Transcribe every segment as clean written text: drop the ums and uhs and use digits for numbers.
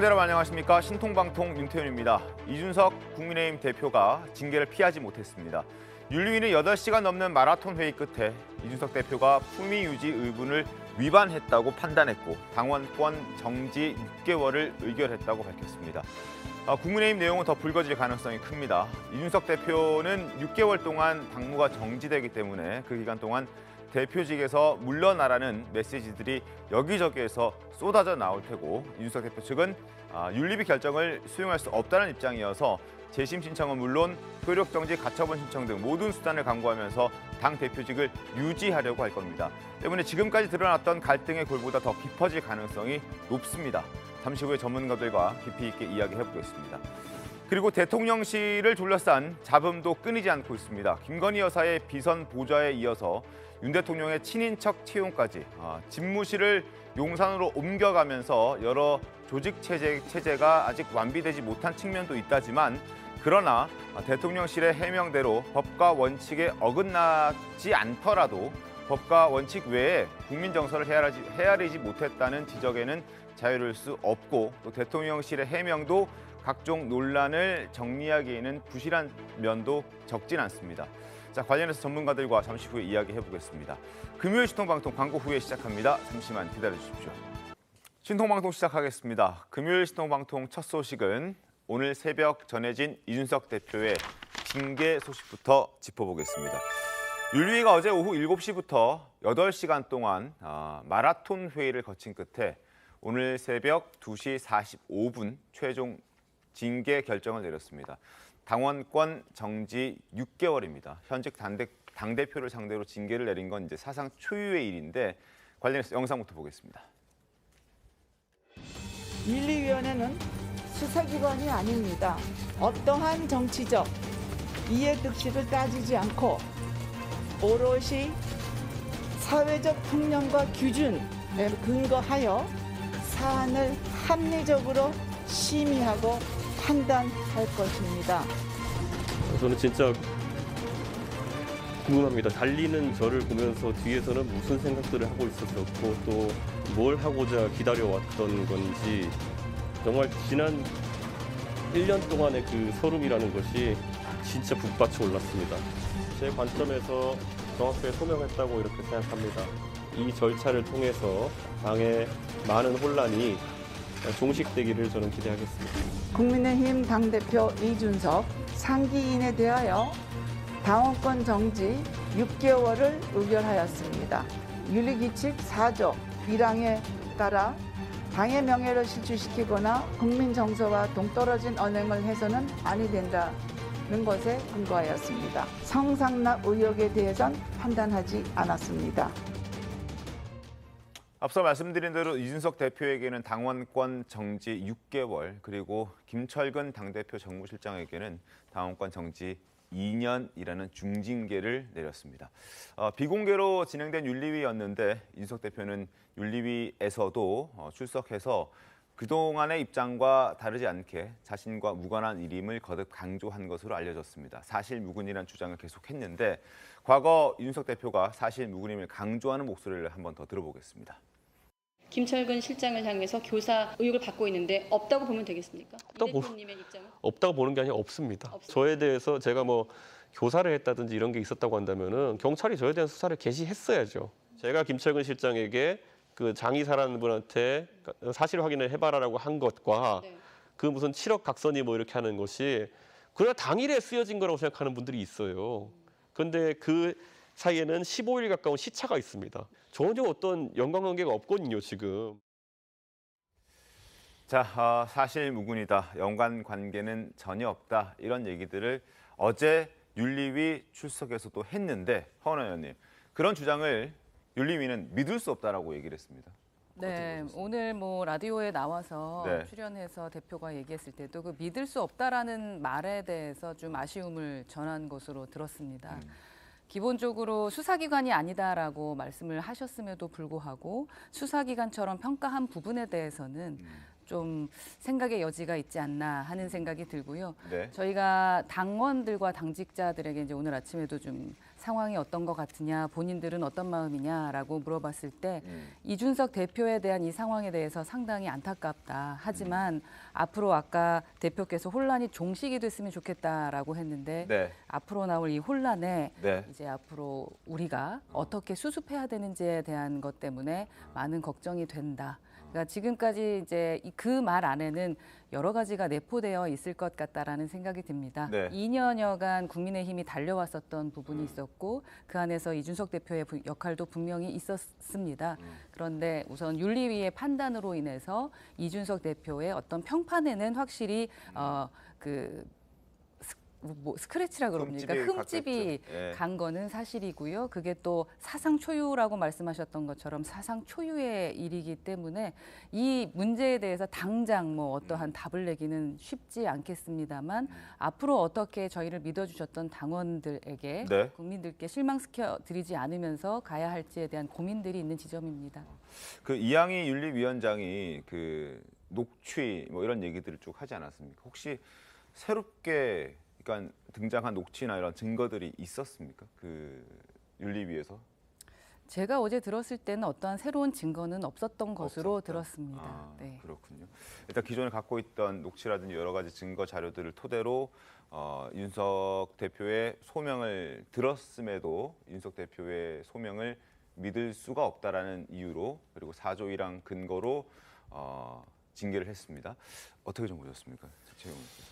시청자 여러분 안녕하십니까. 신통방통 윤태윤입니다. 이준석 국민의힘 대표가 징계를 피하지 못했습니다. 윤리위는 8시간 넘는 마라톤 회의 끝에 이준석 대표가 품위 유지 의무를 위반했다고 판단했고 당원권 정지 6개월을 의결했다고 밝혔습니다. 국민의힘 내용은 더 불거질 가능성이 큽니다. 이준석 대표는 6개월 동안 당무가 정지되기 때문에 그 기간 동안 대표직에서 물러나라는 메시지들이 여기저기에서 쏟아져 나올 테고 이준석 대표 측은 윤리위 결정을 수용할 수 없다는 입장이어서 재심 신청은 물론 효력정지, 가처분 신청 등 모든 수단을 강구하면서 당 대표직을 유지하려고 할 겁니다. 때문에 지금까지 드러났던 갈등의 골보다 더 깊어질 가능성이 높습니다. 잠시 후에 전문가들과 깊이 있게 이야기해보겠습니다. 그리고 대통령실을 둘러싼 잡음도 끊이지 않고 있습니다. 김건희 여사의 비선 보좌에 이어서 윤 대통령의 친인척 채용까지 집무실을 용산으로 옮겨가면서 여러 조직 체제가 아직 완비되지 못한 측면도 있다지만 그러나 대통령실의 해명대로 법과 원칙에 어긋나지 않더라도 법과 원칙 외에 국민 정서를 헤아리지 못했다는 지적에는 자유로울 수 없고 또 대통령실의 해명도 각종 논란을 정리하기에는 부실한 면도 적진 않습니다. 자, 관련해서 전문가들과 잠시 후에 이야기해보겠습니다. 금요일 신통방통 광고 후에 시작합니다. 잠시만 기다려주십시오. 신통방통 시작하겠습니다. 금요일 신통방통 첫 소식은 오늘 새벽 전해진 이준석 대표의 징계 소식부터 짚어보겠습니다. 윤리위가 어제 오후 7시부터 8시간 동안 마라톤 회의를 거친 끝에 오늘 새벽 2시 45분 최종 징계 결정을 내렸습니다. 당원권 정지 6개월입니다. 현직 당대표를 상대로 징계를 내린 건 이제 사상 초유의 일인데 관련해서 영상부터 보겠습니다. 윤리위원회는 수사기관이 아닙니다. 어떠한 정치적 이해득실을 따지지 않고 오롯이 사회적 통념과 기준에 근거하여 사안을 합리적으로 심의하고 판단할 것입니다. 저는 진짜 궁금합니다. 달리는 저를 보면서 뒤에서는 무슨 생각들을 하고 있었었고 또 뭘 하고자 기다려왔던 건지 정말 지난 1년 동안의 그 서름이라는 것이 진짜 북받쳐 올랐습니다. 제 관점에서 정확하게 소명했다고 이렇게 생각합니다. 이 절차를 통해서 당의 많은 혼란이 종식되기를 저는 기대하겠습니다. 국민의힘 당대표 이준석 상기인에 대하여 당원권 정지 6개월을 의결하였습니다. 윤리규칙 4조 1항에 따라 당의 명예를 실추시키거나 국민 정서와 동떨어진 언행을 해서는 아니 된다는 것에 근거하였습니다. 성상납 의혹에 대해선 판단하지 않았습니다. 앞서 말씀드린 대로 이준석 대표에게는 당원권 정지 6개월 그리고 김철근 당대표 정무실장에게는 당원권 정지 2년이라는 중징계를 내렸습니다. 비공개로 진행된 윤리위였는데 이준석 대표는 윤리위에서도 출석해서 그동안의 입장과 다르지 않게 자신과 무관한 일임을 거듭 강조한 것으로 알려졌습니다. 사실무근이라는 주장을 계속했는데 과거 이준석 대표가 사실무근임을 강조하는 목소리를 한번 더 들어보겠습니다. 김철근 실장을 향해서 교사 의혹을 받고 있는데 없다고 보면 되겠습니까? 대표님의 입장은? 없다고 보는 게 아니라 없습니다. 저에 대해서 제가 뭐 교사를 했다든지 이런 게 있었다고 한다면은 경찰이 저에 대한 수사를 개시했어야죠. 제가 김철근 실장에게 그 장의사라는 분한테 사실 확인을 해봐라라고 한 것과 그 무슨 7억 각서니 뭐 이렇게 하는 것이 그냥 당일에 쓰여진 거라고 생각하는 분들이 있어요. 그런데 그 사이에는 15일 가까운 시차가 있습니다. 전혀 어떤 연관관계가 없거든요, 지금. 자, 사실무근이다. 연관관계는 전혀 없다. 이런 얘기들을 어제 윤리위 출석에서도 했는데 허은하 의원님, 그런 주장을 윤리위는 믿을 수 없다라고 얘기를 했습니다. 네, 오늘 뭐 라디오에 나와서 출연해서 대표가 얘기했을 때도 그 믿을 수 없다라는 말에 대해서 좀 아쉬움을 전한 것으로 들었습니다. 기본적으로 수사기관이 아니다라고 말씀을 하셨음에도 불구하고 수사기관처럼 평가한 부분에 대해서는 좀 생각의 여지가 있지 않나 하는 생각이 들고요. 네. 저희가 당원들과 당직자들에게 이제 오늘 아침에도 좀 상황이 어떤 것 같으냐, 본인들은 어떤 마음이냐라고 물어봤을 때 이준석 대표에 대한 이 상황에 대해서 상당히 안타깝다. 하지만 앞으로 아까 대표께서 혼란이 종식이 됐으면 좋겠다라고 했는데 네. 앞으로 나올 이 혼란에 네. 이제 앞으로 우리가 어떻게 수습해야 되는지에 대한 것 때문에 많은 걱정이 된다. 그러니까 지금까지 이제 그 말 안에는 여러 가지가 내포되어 있을 것 같다라는 생각이 듭니다. 네. 2년여간 국민의힘이 달려왔었던 부분이 있었고 그 안에서 이준석 대표의 역할도 분명히 있었습니다. 그런데 우선 윤리위의 판단으로 인해서 이준석 대표의 어떤 평판에는 확실히 스크래치라 그럽니까? 흠집이 예. 간 거는 사실이고요. 그게 또 사상 초유라고 말씀하셨던 것처럼 사상 초유의 일이기 때문에 이 문제에 대해서 당장 뭐 어떠한 답을 내기는 쉽지 않겠습니다만 앞으로 어떻게 저희를 믿어주셨던 당원들에게 네. 국민들께 실망시켜 드리지 않으면서 가야 할지에 대한 고민들이 있는 지점입니다. 그 이양희 윤리위원장이 그 녹취 뭐 이런 얘기들을 쭉 하지 않았습니까? 혹시 새롭게 그러니까 등장한 녹취나 이런 증거들이 있었습니까? 그 윤리위에서? 제가 어제 들었을 때는 어떠한 새로운 증거는 없었던 것으로 없었다. 들었습니다. 아, 네. 그렇군요. 일단 기존에 갖고 있던 녹취라든지 여러 가지 증거 자료들을 토대로 윤석 대표의 소명을 들었음에도 윤석 대표의 소명을 믿을 수가 없다라는 이유로 그리고 4조 1항 근거로 징계를 했습니다. 어떻게 좀 보셨습니까? 최영훈 씨.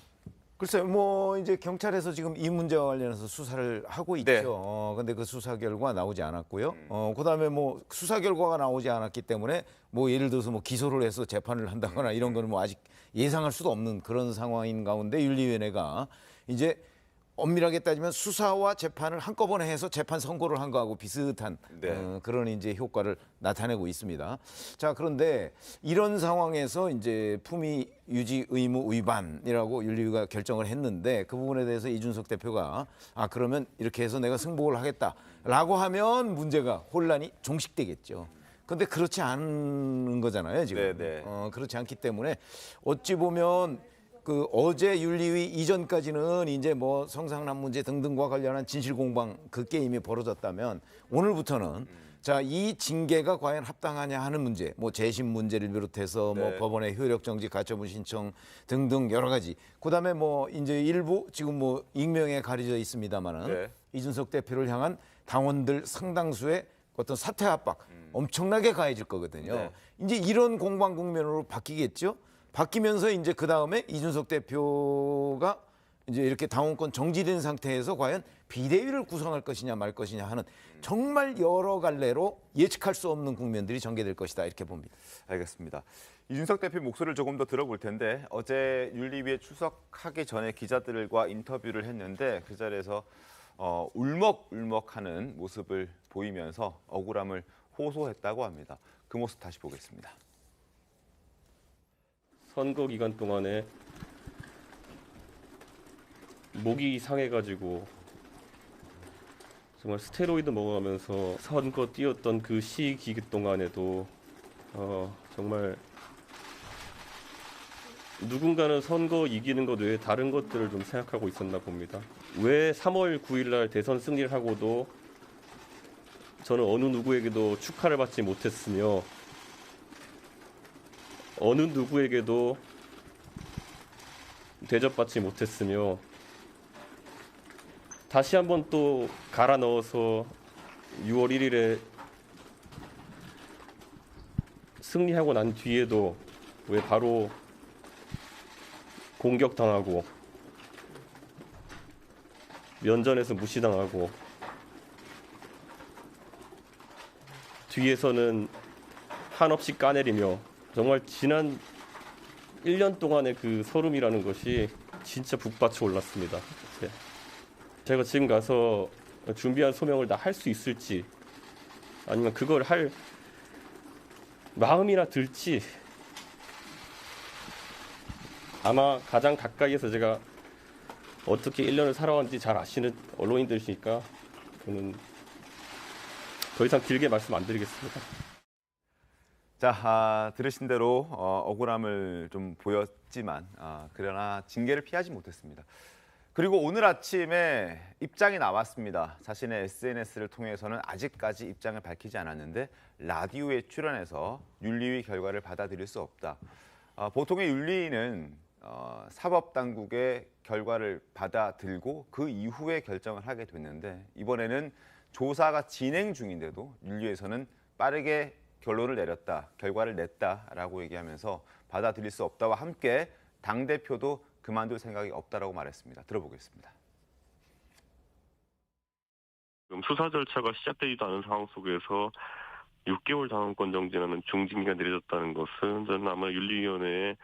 글쎄요, 뭐 이제 경찰에서 지금 이 문제와 관련해서 수사를 하고 있죠. 네. 근데 그 수사 결과 나오지 않았고요. 그다음에 뭐 수사 결과가 나오지 않았기 때문에 뭐 예를 들어서 뭐 기소를 해서 재판을 한다거나 이런 거는 뭐 아직 예상할 수도 없는 그런 상황인 가운데 윤리위원회가 이제 엄밀하게 따지면 수사와 재판을 한꺼번에 해서 재판 선고를 한 거하고 비슷한 네. 그런 이제 효과를 나타내고 있습니다. 자, 그런데 이런 상황에서 이제 품위 유지 의무 위반이라고 윤리위가 결정을 했는데 그 부분에 대해서 이준석 대표가 그러면 이렇게 해서 내가 승복을 하겠다라고 하면 문제가 혼란이 종식되겠죠. 근데 그렇지 않은 거잖아요, 지금. 네, 네. 그렇지 않기 때문에 어찌 보면 그 어제 윤리위 이전까지는 이제 뭐 성상남 문제 등등과 관련한 진실 공방 그 게임이 벌어졌다면 오늘부터는 자, 이 징계가 과연 합당하냐 하는 문제, 뭐 재심 문제를 비롯해서 뭐 네. 법원의 효력 정지 가처분 신청 등등 여러 가지. 그다음에 뭐 이제 일부 지금 뭐 익명에 가려져 있습니다만은 네. 이준석 대표를 향한 당원들 상당수의 어떤 사퇴 압박 엄청나게 가해질 거거든요. 네. 이제 이런 공방 국면으로 바뀌겠죠. 바뀌면서 이제 그 다음에 이준석 대표가 이제 이렇게 당원권 정지된 상태에서 과연 비대위를 구성할 것이냐 말 것이냐 하는 정말 여러 갈래로 예측할 수 없는 국면들이 전개될 것이다 이렇게 봅니다. 알겠습니다. 이준석 대표 목소리를 조금 더 들어볼 텐데 어제 윤리위에 출석하기 전에 기자들과 인터뷰를 했는데 그 자리에서 울먹울먹하는 모습을 보이면서 억울함을 호소했다고 합니다. 그 모습 다시 보겠습니다. 선거 기간 동안에 목이 상해가지고 정말 스테로이드 먹어가면서 선거 뛰었던 그 시기 동안에도 정말 누군가는 선거 이기는 것 외에 다른 것들을 좀 생각하고 있었나 봅니다. 왜 3월 9일 날 대선 승리를 하고도 저는 어느 누구에게도 축하를 받지 못했으며 어느 누구에게도 대접받지 못했으며 다시 한번 또 갈아 넣어서 6월 1일에 승리하고 난 뒤에도 왜 바로 공격당하고 면전에서 무시당하고 뒤에서는 한없이 까내리며 정말 지난 1년 동안의 그 서름이라는 것이 진짜 북받쳐 올랐습니다. 제가 지금 가서 준비한 소명을 다 할 수 있을지 아니면 그걸 할 마음이나 들지 아마 가장 가까이에서 제가 어떻게 1년을 살아왔는지 잘 아시는 언론인들이시니까 저는 더 이상 길게 말씀 안 드리겠습니다. 자, 들으신 대로 억울함을 좀 보였지만 그러나 징계를 피하지 못했습니다. 그리고 오늘 아침에 입장이 나왔습니다. 자신의 SNS를 통해서는 아직까지 입장을 밝히지 않았는데 라디오에 출연해서 윤리위 결과를 받아들일 수 없다. 보통의 윤리위는 사법당국의 결과를 받아들고 그 이후에 결정을 하게 됐는데 이번에는 조사가 진행 중인데도 윤리위에서는 빠르게 결론을 내렸다, 결과를 냈다라고 얘기하면서 받아들일 수 없다와 함께 당대표도 그만둘 생각이 없다라고 말했습니다. 들어보겠습니다. 지금 수사 절차가 시작되지도 않은 상황 속에서 6개월 당원권 정지라는 중징계가 내려졌다는 것은 저는 아마 윤리위원회의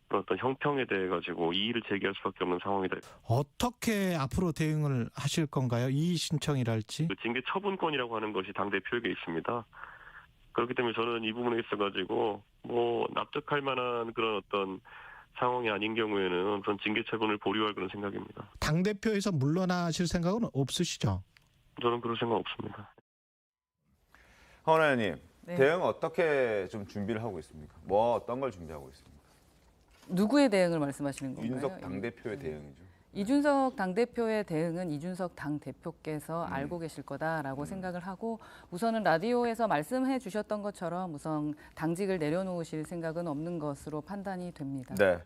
어떤 형평에 대해 가지고 이의를 제기할 수밖에 없는 상황이다. 어떻게 앞으로 대응을 하실 건가요? 이의 신청이랄지? 그 징계 처분권이라고 하는 것이 당 대표에게 있습니다. 그렇기 때문에 저는 이 부분에 있어 가지고 납득할 만한 그런 어떤 상황이 아닌 경우에는 우선 징계 처분을 보류할 그런 생각입니다. 당 대표에서 물러나실 생각은 없으시죠? 저는 그럴 생각 없습니다. 허은하 의원님, 네. 대응 어떻게 좀 준비를 하고 있습니까? 뭐 어떤 걸 준비하고 있습니까? 누구의 대응을 말씀하시는 건가요? 윤석 당대표의 대응이죠. 이준석 당대표의 대응은 이준석 당대표께서 알고 계실 거다라고 생각을 하고 우선은 라디오에서 말씀해 주셨던 것처럼 우선 당직을 내려놓으실 생각은 없는 것으로 판단이 됩니다. 네,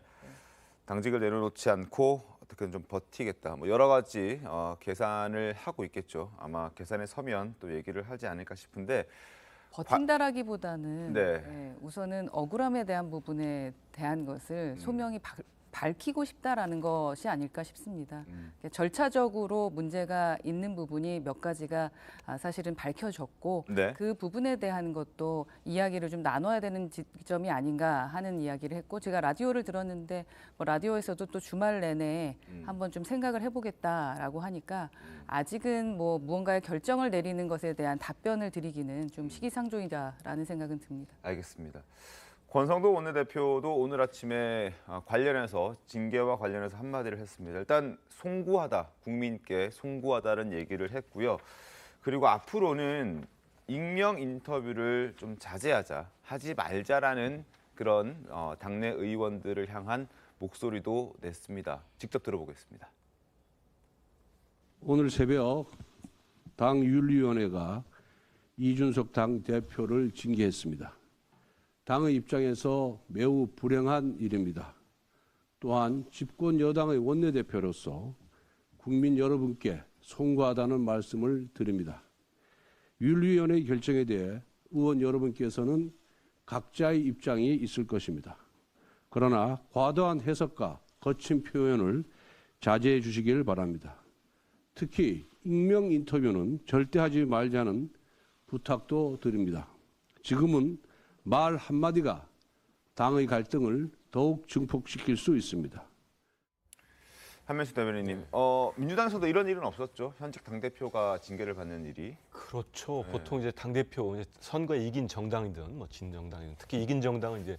당직을 내려놓지 않고 어떻게든 좀 버티겠다. 뭐 여러 가지 계산을 하고 있겠죠. 아마 계산에 서면 또 얘기를 하지 않을까 싶은데 버틴다라기보다는 네. 우선은 억울함에 대한 부분에 대한 것을 소명이 밝히고 싶다라는 것이 아닐까 싶습니다. 절차적으로 문제가 있는 부분이 몇 가지가 사실은 밝혀졌고 네. 그 부분에 대한 것도 이야기를 좀 나눠야 되는 지점이 아닌가 하는 이야기를 했고 제가 라디오를 들었는데 라디오에서도 또 주말 내내 한번 좀 생각을 해보겠다라고 하니까 아직은 무언가의 결정을 내리는 것에 대한 답변을 드리기는 좀 시기상조이다라는 생각은 듭니다. 알겠습니다. 권성동 원내대표도 오늘 아침에 관련해서 징계와 관련해서 한마디를 했습니다. 일단 송구하다, 국민께 송구하다는 얘기를 했고요. 그리고 앞으로는 익명 인터뷰를 좀 자제하자, 하지 말자라는 그런 당내 의원들을 향한 목소리도 냈습니다. 직접 들어보겠습니다. 오늘 새벽 당 윤리위원회가 이준석 당 대표를 징계했습니다. 당의 입장에서 매우 불행한 일입니다. 또한 집권 여당의 원내대표로서 국민 여러분께 송구하다는 말씀을 드립니다. 윤리위원회의 결정에 대해 의원 여러분께서는 각자의 입장이 있을 것입니다. 그러나 과도한 해석과 거친 표현을 자제해 주시길 바랍니다. 특히 익명 인터뷰는 절대 하지 말자는 부탁도 드립니다. 지금은 말 한마디가 당의 갈등을 더욱 증폭시킬 수 있습니다. 한명수 대변인님, 민주당에서도 이런 일은 없었죠? 현직 당대표가 징계를 받는 일이. 그렇죠. 보통 이제 당대표, 선거에 이긴 정당이든 진정당이든 특히 이긴 정당은 이제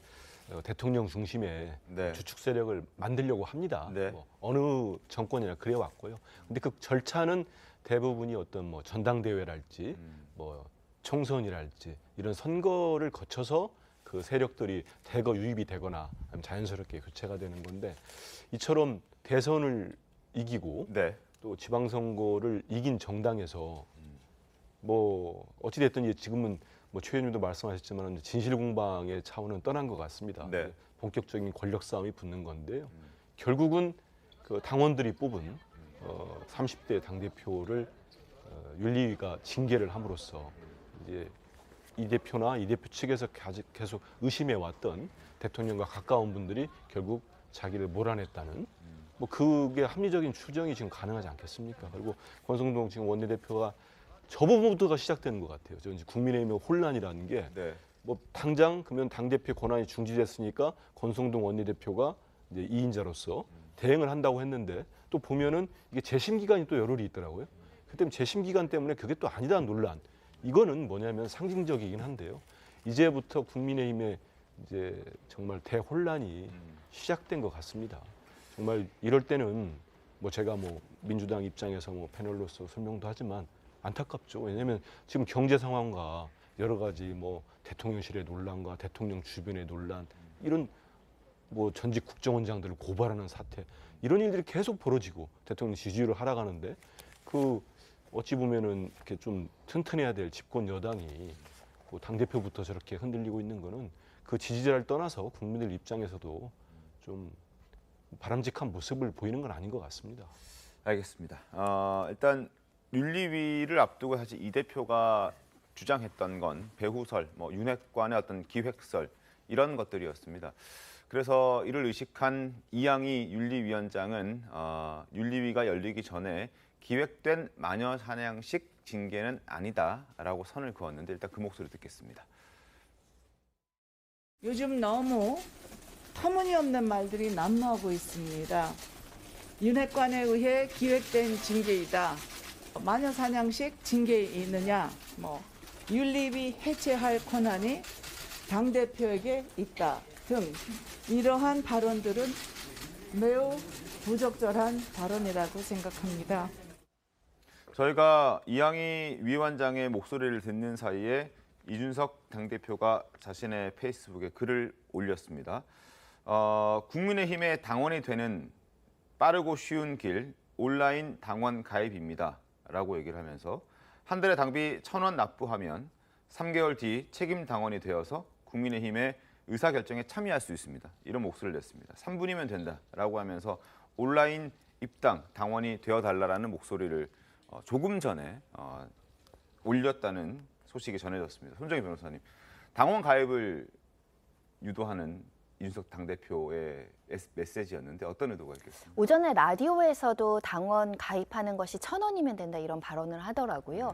대통령 중심의 주축 세력을 만들려고 합니다. 네. 어느 정권이나 그래 왔고요. 근데 그 절차는 대부분이 어떤 전당대회랄지 총선이랄지 이런 선거를 거쳐서 그 세력들이 대거 유입이 되거나 자연스럽게 교체가 되는 건데 이처럼 대선을 이기고 또 지방선거를 이긴 정당에서 어찌 됐든 지금은 최 의원님도 말씀하셨지만 진실공방의 차원은 떠난 것 같습니다. 본격적인 권력 싸움이 붙는 건데요. 결국은 그 당원들이 뽑은 30대 당대표를 윤리위가 징계를 함으로써 이제 이 대표나 이 대표 측에서 계속 의심해왔던 대통령과 가까운 분들이 결국 자기를 몰아냈다는 그게 합리적인 추정이 지금 가능하지 않겠습니까? 그리고 권성동 지금 원내대표가 저 부분부터가 시작되는 것 같아요. 저 이제 국민의힘의 혼란이라는 게 당장 그러면 당대표 권한이 중지됐으니까 권성동 원내대표가 이제 2인자로서 대행을 한다고 했는데 또 보면은 이게 재심 기간이 또 열흘이 있더라고요. 그 때문에 재심 기간 때문에 그게 또 아니다는 논란. 이거는 뭐냐면 상징적이긴 한데요. 이제부터 국민의힘의 이제 정말 대혼란이 시작된 것 같습니다. 정말 이럴 때는 제가 민주당 입장에서 패널로서 설명도 하지만 안타깝죠. 왜냐하면 지금 경제 상황과 여러 가지 대통령실의 논란과 대통령 주변의 논란 이런 뭐 전직 국정원장들을 고발하는 사태 이런 일들이 계속 벌어지고 대통령 지지율을 하락하는데 그 어찌 보면은 이렇게 좀 튼튼해야 될 집권 여당이 그 당대표부터 저렇게 흔들리고 있는 거는 그 지지자를 떠나서 국민들 입장에서도 좀 바람직한 모습을 보이는 건 아닌 것 같습니다. 알겠습니다. 일단 윤리위를 앞두고 사실 이 대표가 주장했던 건 배후설, 뭐 윤핵관의 어떤 기획설 이런 것들이었습니다. 그래서 이를 의식한 이양희 윤리위원장은 윤리위가 열리기 전에 기획된 마녀 사냥식 징계는 아니다라고 선을 그었는데 일단 그 목소리 듣겠습니다. 요즘 너무 터무니없는 말들이 난무하고 있습니다. 윤핵관에 의해 기획된 징계이다. 마녀 사냥식 징계 있느냐? 뭐 윤리위 해체할 권한이 당대표에게 있다 등 이러한 발언들은 매우 부적절한 발언이라고 생각합니다. 저희가 이양희 위원장의 목소리를 듣는 사이에 이준석 당대표가 자신의 페이스북에 글을 올렸습니다. 국민의힘의 당원이 되는 빠르고 쉬운 길 온라인 당원 가입입니다. 라고 얘기를 하면서 한 달에 당비 1,000원 납부하면 3개월 뒤 책임 당원이 되어서 국민의힘의 의사결정에 참여할 수 있습니다. 이런 목소리를 냈습니다. 3분이면 된다라고 하면서 온라인 입당 당원이 되어달라는 목소리를 조금 전에 올렸다는 소식이 전해졌습니다. 손정희 변호사님, 당원 가입을 유도하는 이준석 당대표의 메시지였는데 어떤 의도가 있겠습니까? 오전에 라디오에서도 당원 가입하는 것이 1,000원이면 된다 이런 발언을 하더라고요.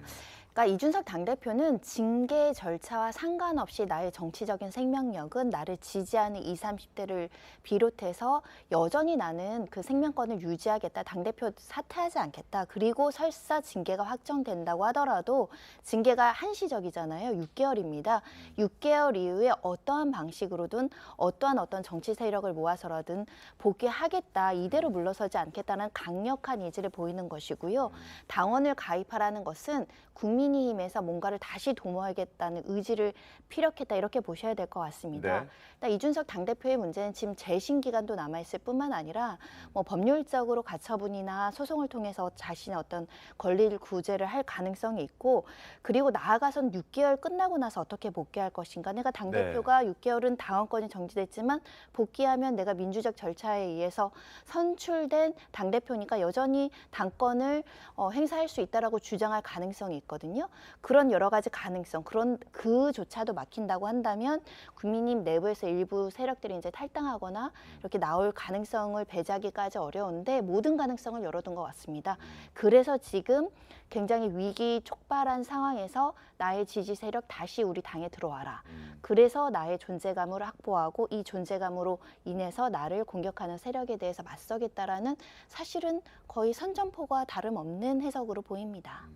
그러니까 이준석 당대표는 징계 절차와 상관없이 나의 정치적인 생명력은 나를 지지하는 20, 30대를 비롯해서 여전히 나는 그 생명권을 유지하겠다. 당대표 사퇴하지 않겠다. 그리고 설사 징계가 확정된다고 하더라도 징계가 한시적이잖아요. 6개월입니다. 6개월 이후에 어떠한 방식으로든 어떠한 정치 세력을 모아서라든 복귀하겠다. 이대로 물러서지 않겠다는 강력한 의지를 보이는 것이고요. 당원을 가입하라는 것은 국민의힘에서 뭔가를 다시 도모하겠다는 의지를 피력했다 이렇게 보셔야 될 것 같습니다. 네. 이준석 당대표의 문제는 지금 재심 기간도 남아있을 뿐만 아니라 뭐 법률적으로 가처분이나 소송을 통해서 자신의 어떤 권리를 구제를 할 가능성이 있고 그리고 나아가선 6개월 끝나고 나서 어떻게 복귀할 것인가. 내가 당대표가 6개월은 당원권이 정지됐지만 복귀하면 내가 민주적 절차에 의해서 선출된 당대표니까 여전히 당권을 행사할 수 있다라고 주장할 가능성이 있거든요. 그런 여러 가지 가능성, 그조차도 막힌다고 한다면 국민의힘 내부에서 일부 세력들이 이제 탈당하거나 이렇게 나올 가능성을 배제하기까지 어려운데 모든 가능성을 열어둔 것 같습니다. 그래서 지금 굉장히 위기 촉발한 상황에서 나의 지지 세력 다시 우리 당에 들어와라. 그래서 나의 존재감을 확보하고 이 존재감으로 인해서 나를 공격하는 세력에 대해서 맞서겠다라는 사실은 거의 선전포고와 다름없는 해석으로 보입니다.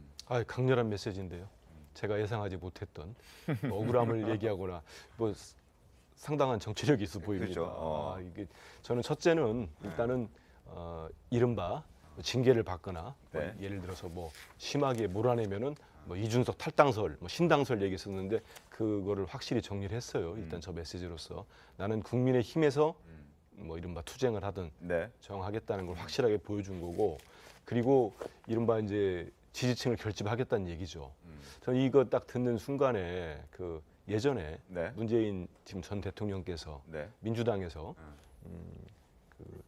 강렬한 메시지인데요. 제가 예상하지 못했던 억울함을 얘기하거나 뭐 상당한 정치력이 있어 보입니다. 그렇죠. 이게 저는 첫째는 일단은 이른바 징계를 받거나 뭐 예를 들어서 뭐 심하게 몰아내면은 뭐 이준석 탈당설, 뭐 신당설 얘기했었는데 그거를 확실히 정리를 했어요. 일단 저 메시지로서 나는 국민의힘에서 뭐 이른바 투쟁을 하든 저항하겠다는 걸 확실하게 보여준 거고 그리고 이른바 이제 지지층을 결집하겠다는 얘기죠. 저는 이거 딱 듣는 순간에 그 예전에 문재인 지금 전 대통령께서 민주당에서 그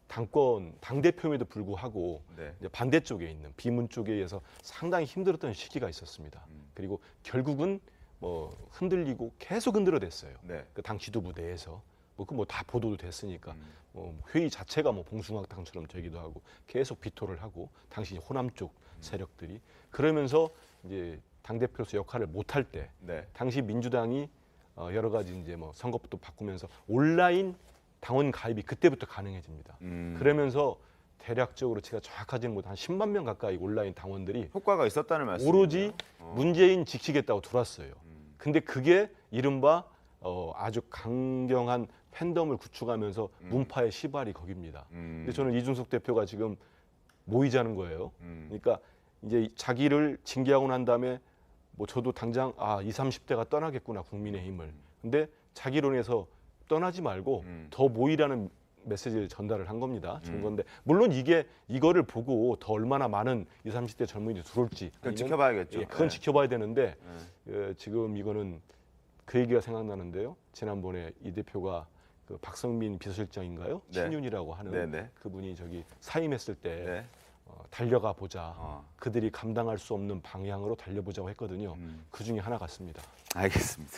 당대표임에도 불구하고 이제 반대쪽에 있는 비문 쪽에 의해서 상당히 힘들었던 시기가 있었습니다. 그리고 결국은 뭐 흔들리고 계속 흔들어댔어요. 그 당 지도부 내에서 뭐 다 보도도 됐으니까 회의 자체가 뭐 봉숭아당처럼 되기도 하고 계속 비토를 하고 당시 호남 쪽 세력들이 그러면서 이제 당대표로서 역할을 못할 때 당시 민주당이 여러 가지 이제 뭐 선거법도 바꾸면서 온라인 당원 가입이 그때부터 가능해집니다. 그러면서 대략적으로 제가 정확하지는 못한 한 10만 명 가까이 온라인 당원들이 효과가 있었다는 말씀이죠. 오로지 문재인 지키겠다고 들어왔어요. 근데 그게 이른바 아주 강경한 팬덤을 구축하면서 문파의 시발이 거깁니다. 근데 저는 이준석 대표가 지금 모이자는 거예요. 그러니까 이제 자기를 징계하고 난 다음에 뭐 저도 당장 20, 30대가 떠나겠구나 국민의힘을. 근데 자기론에서 떠나지 말고 더 모이라는 메시지를 전달을 한 겁니다. 준 건데 물론 이거를 보고 더 얼마나 많은 20, 30대 젊은이들이 들어올지 그건 지켜봐야겠죠. 예, 그건 네. 지켜봐야 되는데 지금 이거는 그 얘기가 생각나는데요. 지난번에 이 대표가 그 박성민 비서실장인가요? 네. 신윤이라고 하는 네네. 그분이 저기 사임했을 때 네. 달려가 보자. 그들이 감당할 수 없는 방향으로 달려보자고 했거든요. 그 중에 하나 같습니다. 알겠습니다.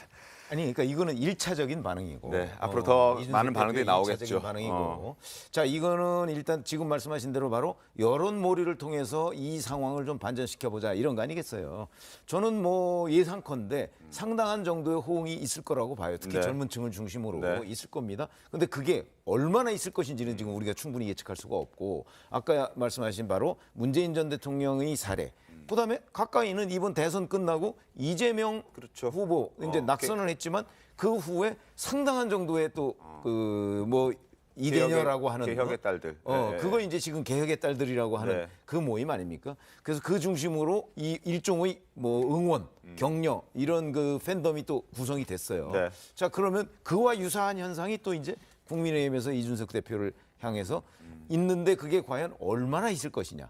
아니 그러니까 이거는 1차적인 반응이고 네, 앞으로 더 이준석 많은 반응들이 대표의 나오겠죠. 1차적인 반응이고. 자, 이거는 일단 지금 말씀하신 대로 바로 여론몰이를 통해서 이 상황을 좀 반전시켜 보자 이런 거 아니겠어요. 저는 뭐 예상컨대 상당한 정도의 호응이 있을 거라고 봐요. 특히 네. 젊은 층을 중심으로 네. 있을 겁니다. 근데 그게 얼마나 있을 것인지는 지금 우리가 충분히 예측할 수가 없고 아까 말씀하신 바로 문재인 전 대통령의 사례 그다음에 가까이는 이번 대선 끝나고 이재명 그렇죠. 후보 이제 낙선을 했지만 그 후에 상당한 정도의 또 그 뭐 이대녀라고 하는 개혁의 딸들. 네. 그거 이제 지금 개혁의 딸들이라고 하는 네. 그 모임 아닙니까? 그래서 그 중심으로 이 일종의 뭐 응원, 격려 이런 그 팬덤이 또 구성이 됐어요. 네. 자 그러면 그와 유사한 현상이 또 이제 국민의힘에서 이준석 대표를 향해서 있는데 그게 과연 얼마나 있을 것이냐.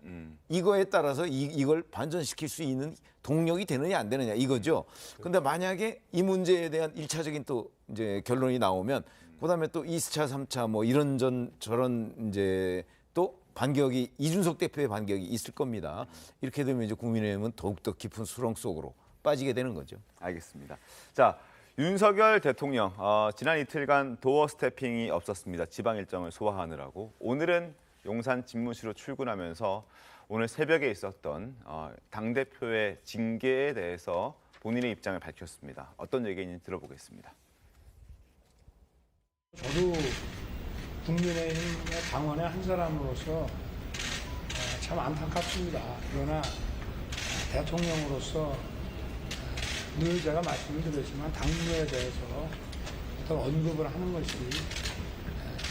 이거에 따라서 이걸 반전시킬 수 있는 동력이 되느냐 안 되느냐 이거죠. 근데 만약에 이 문제에 대한 1차적인 또 이제 결론이 나오면 그다음에 또 2차, 3차 뭐 이런 저런 이제 또 반격이 이준석 대표의 반격이 있을 겁니다. 이렇게 되면 이제 국민의힘은 더욱더 깊은 수렁 속으로 빠지게 되는 거죠. 알겠습니다. 자, 윤석열 대통령 지난 이틀간 도어 스태핑이 없었습니다. 지방 일정을 소화하느라고. 오늘은 용산 집무실로 출근하면서 오늘 새벽에 있었던 당대표의 징계에 대해서 본인의 입장을 밝혔습니다. 어떤 얘기인지 들어보겠습니다. 저도 국민의힘의 당원의 한 사람으로서 참 안타깝습니다. 그러나 대통령으로서 늘 제가 말씀을 드렸지만 당무에 대해서 어떤 언급을 하는 것이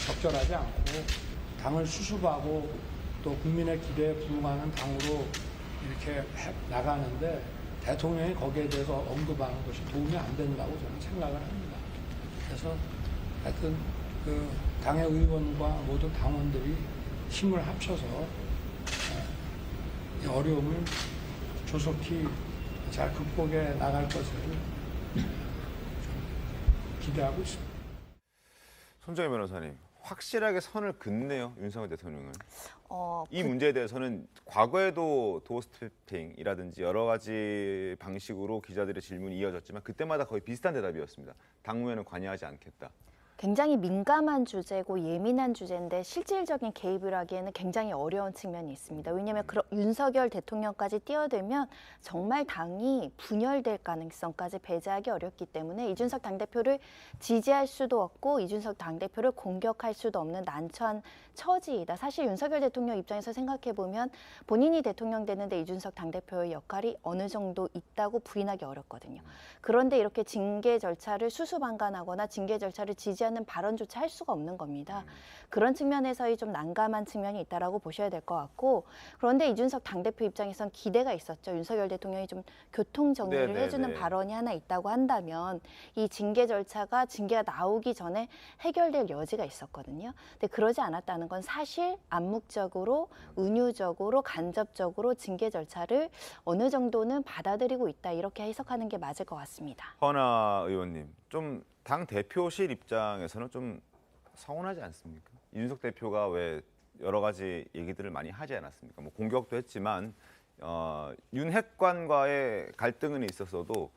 적절하지 않고 당을 수습하고 또 국민의 기대에 부응하는 당으로 이렇게 나가는데 대통령이 거기에 대해서 언급하는 것이 도움이 안 된다고 저는 생각을 합니다. 그래서 하여튼 그 당의 의원과 모든 당원들이 힘을 합쳐서 이 어려움을 조속히 잘 극복해 나갈 것을 기대하고 있습니다. 손정혜 변호사님, 확실하게 선을 긋네요, 윤석열 대통령은. 이 문제에 대해서는 과거에도 도어 스태핑이라든지 여러 가지 방식으로 기자들의 질문이 이어졌지만 그때마다 거의 비슷한 대답이었습니다. 당무에는 관여하지 않겠다. 굉장히 민감한 주제고 예민한 주제인데 실질적인 개입을 하기에는 굉장히 어려운 측면이 있습니다. 왜냐하면 윤석열 대통령까지 뛰어들면 정말 당이 분열될 가능성까지 배제하기 어렵기 때문에 이준석 당대표를 지지할 수도 없고 이준석 당대표를 공격할 수도 없는 난처한 처지이다. 사실 윤석열 대통령 입장에서 생각해보면 본인이 대통령 되는데 이준석 당대표의 역할이 어느 정도 있다고 부인하기 어렵거든요. 그런데 이렇게 징계 절차를 수수방관하거나 징계 절차를 지지하는 발언조차 할 수가 없는 겁니다. 그런 측면에서의 좀 난감한 측면이 있다라고 보셔야 될 것 같고 그런데 이준석 당대표 입장에선 기대가 있었죠. 윤석열 대통령이 좀 교통 정리를 해주는 발언이 하나 있다고 한다면 이 징계 절차가 징계가 나오기 전에 해결될 여지가 있었거든요. 근데 그러지 않았다는 건 사실 암묵적으로 은유적으로 간접적으로 징계 절차를 어느 정도는 받아들이고 있다 이렇게 해석하는 게 맞을 것 같습니다. 허나 의원님, 좀 당 대표실 입장에서는 좀 서운하지 않습니까? 이준석 대표가 왜 여러 가지 얘기들을 많이 하지 않았습니까? 뭐 공격도 했지만 윤핵관과의 갈등은 있었어도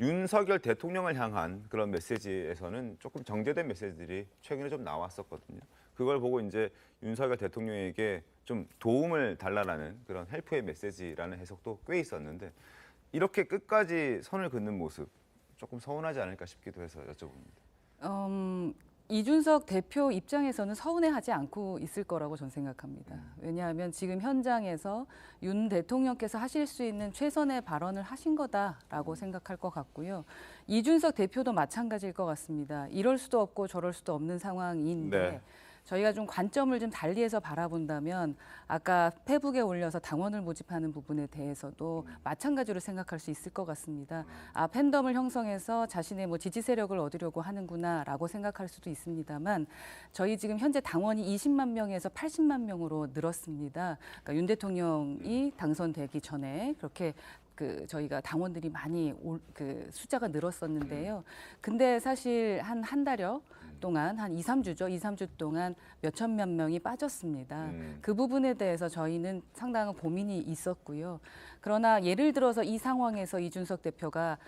윤석열 대통령을 향한 그런 메시지에서는 조금 정제된 메시지들이 최근에 좀 나왔었거든요. 그걸 보고 이제 윤석열 대통령에게 좀 도움을 달라라는 그런 헬프의 메시지라는 해석도 꽤 있었는데 이렇게 끝까지 선을 긋는 모습 조금 서운하지 않을까 싶기도 해서 여쭤봅니다. 이준석 대표 입장에서는 서운해하지 않고 있을 거라고 저는 생각합니다. 왜냐하면 지금 현장에서 윤 대통령께서 하실 수 있는 최선의 발언을 하신 거다라고 생각할 것 같고요. 이준석 대표도 마찬가지일 것 같습니다. 이럴 수도 없고 저럴 수도 없는 상황인데 저희가 좀 관점을 좀 달리해서 바라본다면 아까 페북에 올려서 당원을 모집하는 부분에 대해서도 마찬가지로 생각할 수 있을 것 같습니다. 아, 팬덤을 형성해서 자신의 뭐 지지 세력을 얻으려고 하는구나라고 생각할 수도 있습니다만 저희 지금 현재 당원이 20만 명에서 80만 명으로 늘었습니다. 그러니까 윤 대통령이 당선되기 전에 그렇게 저희가 당원들이 많이 숫자가 늘었었는데요. 근데 사실 한 달여 동안 한 2, 3주죠. 2, 3주 동안 몇천만 명이 빠졌습니다. 그 부분에 대해서 저희는 상당한 고민이 있었고요. 그러나 예를 들어서 이 상황에서 이준석 대표가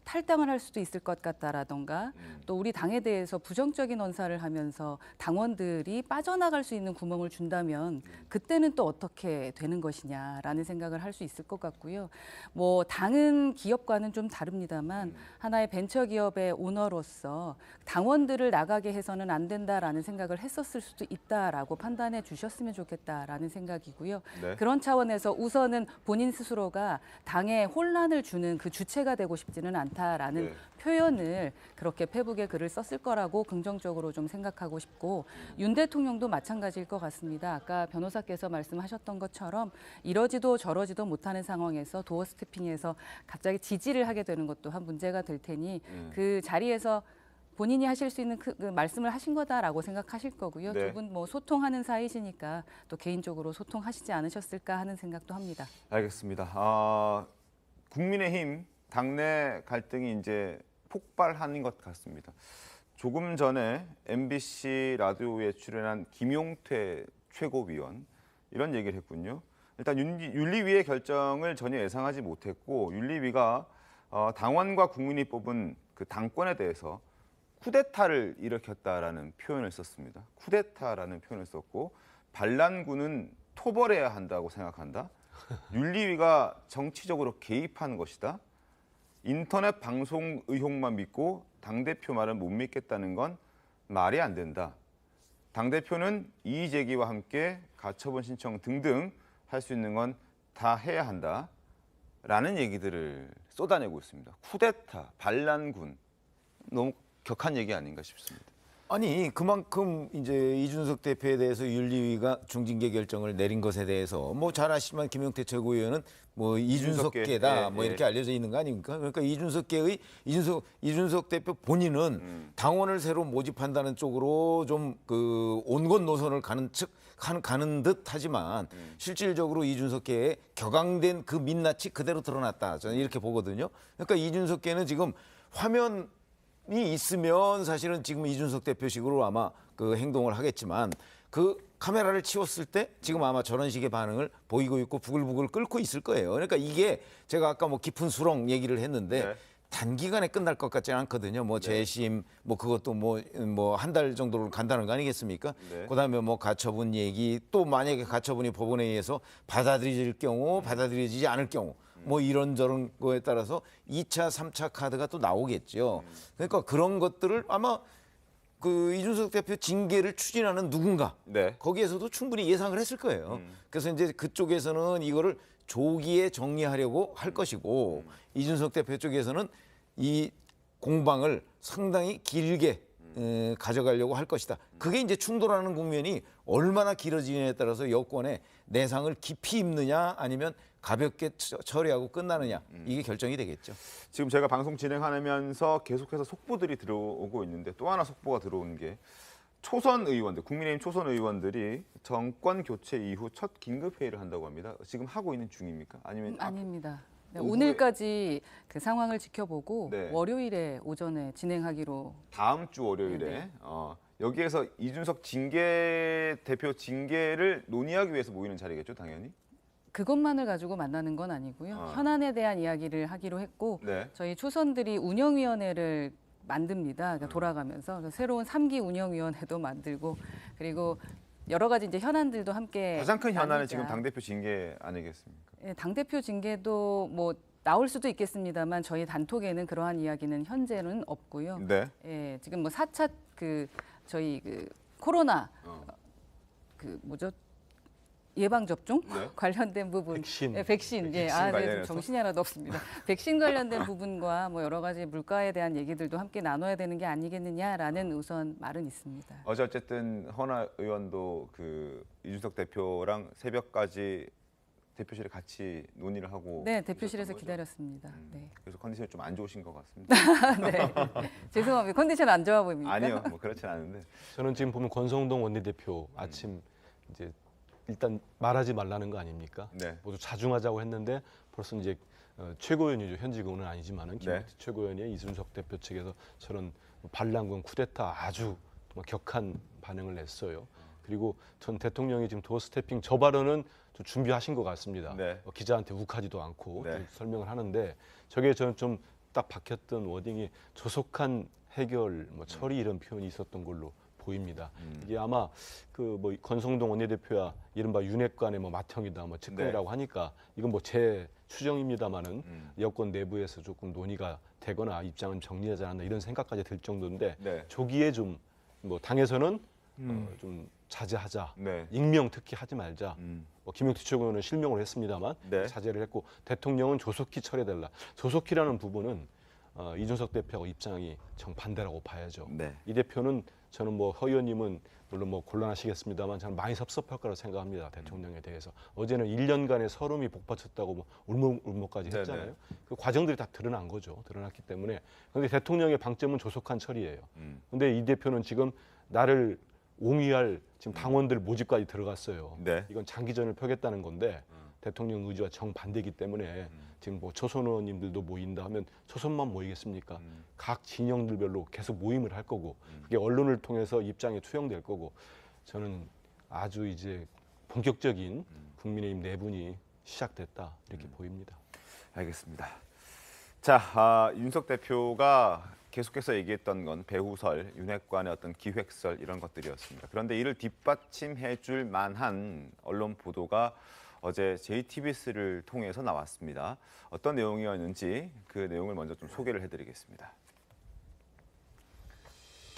탈당을 할 수도 있을 것 같다라던가 또 우리 당에 대해서 부정적인 언사를 하면서 당원들이 빠져나갈 수 있는 구멍을 준다면 그때는 또 어떻게 되는 것이냐라는 생각을 할 수 있을 것 같고요. 뭐 당은 기업과는 좀 다릅니다만 하나의 벤처 기업의 오너로서 당원들을 나가게 해서는 안 된다라는 생각을 했었을 수도 있다라고 판단해 주셨으면 좋겠다라는 생각이고요. 네. 그런 차원에서 우선은 본인 스스로가 당에 혼란을 주는 그 주체가 되고 싶지는 않다라는 네. 표현을 그렇게 페북에 글을 썼을 거라고 긍정적으로 좀 생각하고 싶고 윤 대통령도 마찬가지일 것 같습니다. 아까 변호사께서 말씀하셨던 것처럼 이러지도 저러지도 못하는 상황에서 도어 스태핑에서 갑자기 지지를 하게 되는 것도 한 문제가 될 테니 그 자리에서 본인이 하실 수 있는 그 말씀을 하신 거다라고 생각하실 거고요. 네. 두 분 뭐 소통하는 사이시니까 또 개인적으로 소통하시지 않으셨을까 하는 생각도 합니다. 알겠습니다. 국민의힘 당내 갈등이 이제 폭발하는 것 같습니다. 조금 전에 MBC 라디오에 출연한 김용태 최고위원 이런 얘기를 했군요. 일단 윤리위의 결정을 전혀 예상하지 못했고 윤리위가 당원과 국민이 뽑은 그 당권에 대해서 쿠데타를 일으켰다라는 표현을 썼습니다. 쿠데타라는 표현을 썼고 반란군은 토벌해야 한다고 생각한다. 윤리위가 정치적으로 개입한 것이다. 인터넷 방송 의혹만 믿고 당대표 말은 못 믿겠다는 건 말이 안 된다. 당대표는 이의 제기와 함께 가처분 신청 등등 할 수 있는 건 다 해야 한다. 라는 얘기들을 쏟아내고 있습니다. 쿠데타, 반란군. 너무 격한 얘기 아닌가 싶습니다. 아니 그만큼 이제 이준석 대표에 대해서 윤리위가 중징계 결정을 내린 것에 대해서 뭐 잘 아시지만 김용태 최고위원은 뭐 이준석계다 뭐 이렇게 알려져 있는 거 아닙니까? 그러니까 이준석계의 이준석 대표 본인은 당원을 새로 모집한다는 쪽으로 좀 그 온건 노선을 가는 듯 하지만 실질적으로 이준석계의 격앙된 그 민낯이 그대로 드러났다. 저는 이렇게 보거든요. 그러니까 이준석계는 지금 화면이 있으면 사실은 지금 이준석 대표식으로 아마 그 행동을 하겠지만 그 카메라를 치웠을 때 지금 아마 저런 식의 반응을 보이고 있고 부글부글 끓고 있을 거예요. 그러니까 이게 제가 아까 뭐 깊은 수렁 얘기를 했는데 네. 단기간에 끝날 것 같지는 않거든요. 뭐 재심 뭐 그것도 뭐 한 달 정도로 간다는 거 아니겠습니까? 네. 그다음에 뭐 가처분 얘기 또 만약에 가처분이 법원에 의해서 받아들여질 경우 받아들여지지 않을 경우 뭐 이런저런 거에 따라서 2차, 3차 카드가 또 나오겠죠. 그러니까 그런 것들을 아마 그 이준석 대표 징계를 추진하는 누군가 네. 거기에서도 충분히 예상을 했을 거예요. 그래서 이제 그쪽에서는 이거를 조기에 정리하려고 할 것이고 이준석 대표 쪽에서는 이 공방을 상당히 길게 가져가려고 할 것이다. 그게 이제 충돌하는 국면이 얼마나 길어지느냐에 따라서 여권의 내상을 깊이 입느냐 아니면 가볍게 처리하고 끝나느냐 이게 결정이 되겠죠. 지금 제가 방송 진행하면서 계속해서 속보들이 들어오고 있는데 또 하나 속보가 들어오는 게 초선 의원들, 국민의힘 초선 의원들이 정권 교체 이후 첫 긴급 회의를 한다고 합니다. 지금 하고 있는 중입니까? 아니면 아닙니다. 네, 오늘까지 그 상황을 지켜보고 네. 월요일에 오전에 진행하기로. 다음 주 월요일에 네네. 여기에서 이준석 대표 징계를 논의하기 위해서 모이는 자리겠죠, 당연히. 그것만을 가지고 만나는 건 아니고요. 현안에 대한 이야기를 하기로 했고 네. 저희 초선들이 운영위원회를 만듭니다. 그러니까 돌아가면서 그래서 새로운 3기 운영위원회도 만들고 그리고 여러 가지 이제 현안들도 함께 가장 큰 현안은 나누자. 지금 당대표 징계 아니겠습니까? 예, 당대표 징계도 뭐 나올 수도 있겠습니다만 저희 단톡에는 그러한 이야기는 현재는 없고요. 네. 예, 지금 뭐 4차 저희 코로나 그 뭐죠? 예방 접종 네. 관련된 부분, 백신. 네, 백신, 예, 백신 네, 관련해서? 정신이 하나도 없습니다. 백신 관련된 부분과 뭐 여러 가지 물가에 대한 얘기들도 함께 나눠야 되는 게 아니겠느냐라는 우선 말은 있습니다. 어제 어쨌든 허나 의원도 그 이준석 대표랑 새벽까지 대표실에 같이 논의를 하고 네, 대표실에서 있었던 거죠? 기다렸습니다. 네. 그래서 컨디션이 좀 안 좋으신 것 같습니다. 네. 죄송합니다. 컨디션 안 좋아 보입니까? 아니요, 뭐 그렇진 않은데. 저는 지금 보면 권성동 원내대표 아침 이제 일단 말하지 말라는 거 아닙니까? 네. 모두 자중하자고 했는데 벌써 이제 최고위원이죠. 현직 의원은 아니지만은 김학태 네. 최고위원이 이준석 대표 측에서 저런 반란군 쿠데타 아주 격한 반응을 냈어요. 그리고 전 대통령이 지금 도어 스태핑 저 발언은 좀 준비하신 것 같습니다. 네. 기자한테 욱하지도 않고 네. 설명을 하는데 저게 저는 좀 딱 박혔던 워딩이 조속한 해결, 처리 이런 표현이 있었던 걸로 보입니다. 이게 아마 그 권성동 원내대표야 이른바 윤핵관의 맏형이다, 측근이라고 하니까 이건 제 추정입니다만은 여권 내부에서 조금 논의가 되거나 입장을 정리하지 않았나 이런 생각까지 들 정도인데 네. 조기에 좀 당에서는 좀 자제하자, 네. 익명 특히 하지 말자. 김용태 최고위원은 실명을 했습니다만 네. 자제를 했고 대통령은 조속히 처리해달라. 조속히라는 부분은 이준석 대표하고 입장이 정반대라고 봐야죠. 네. 이 대표는 저는 허 의원님은 물론 곤란하시겠습니다만 저는 많이 섭섭할 거라고 생각합니다. 대통령에 대해서. 어제는 1년간의 서름이 복받쳤다고 울먹울먹까지 했잖아요. 네네. 그 과정들이 다 드러난 거죠. 드러났기 때문에. 그런데 대통령의 방점은 조속한 처리예요. 그런데 이 대표는 지금 나를 옹위할 지금 당원들 모집까지 들어갔어요. 네. 이건 장기전을 펴겠다는 건데 대통령 의지와 정반대이기 때문에 지금 초선 의원님들도 모인다 하면 초선만 모이겠습니까? 각 진영들별로 계속 모임을 할 거고 그게 언론을 통해서 입장이 투영될 거고 저는 아주 이제 본격적인 국민의힘 내분이 시작됐다 이렇게 보입니다. 알겠습니다. 자, 윤석 대표가 계속해서 얘기했던 건 배후설, 윤핵관의 어떤 기획설 이런 것들이었습니다. 그런데 이를 뒷받침해 줄 만한 언론 보도가 어제 JTBC를 통해서 나왔습니다. 어떤 내용이었는지 그 내용을 먼저 좀 소개를 해드리겠습니다.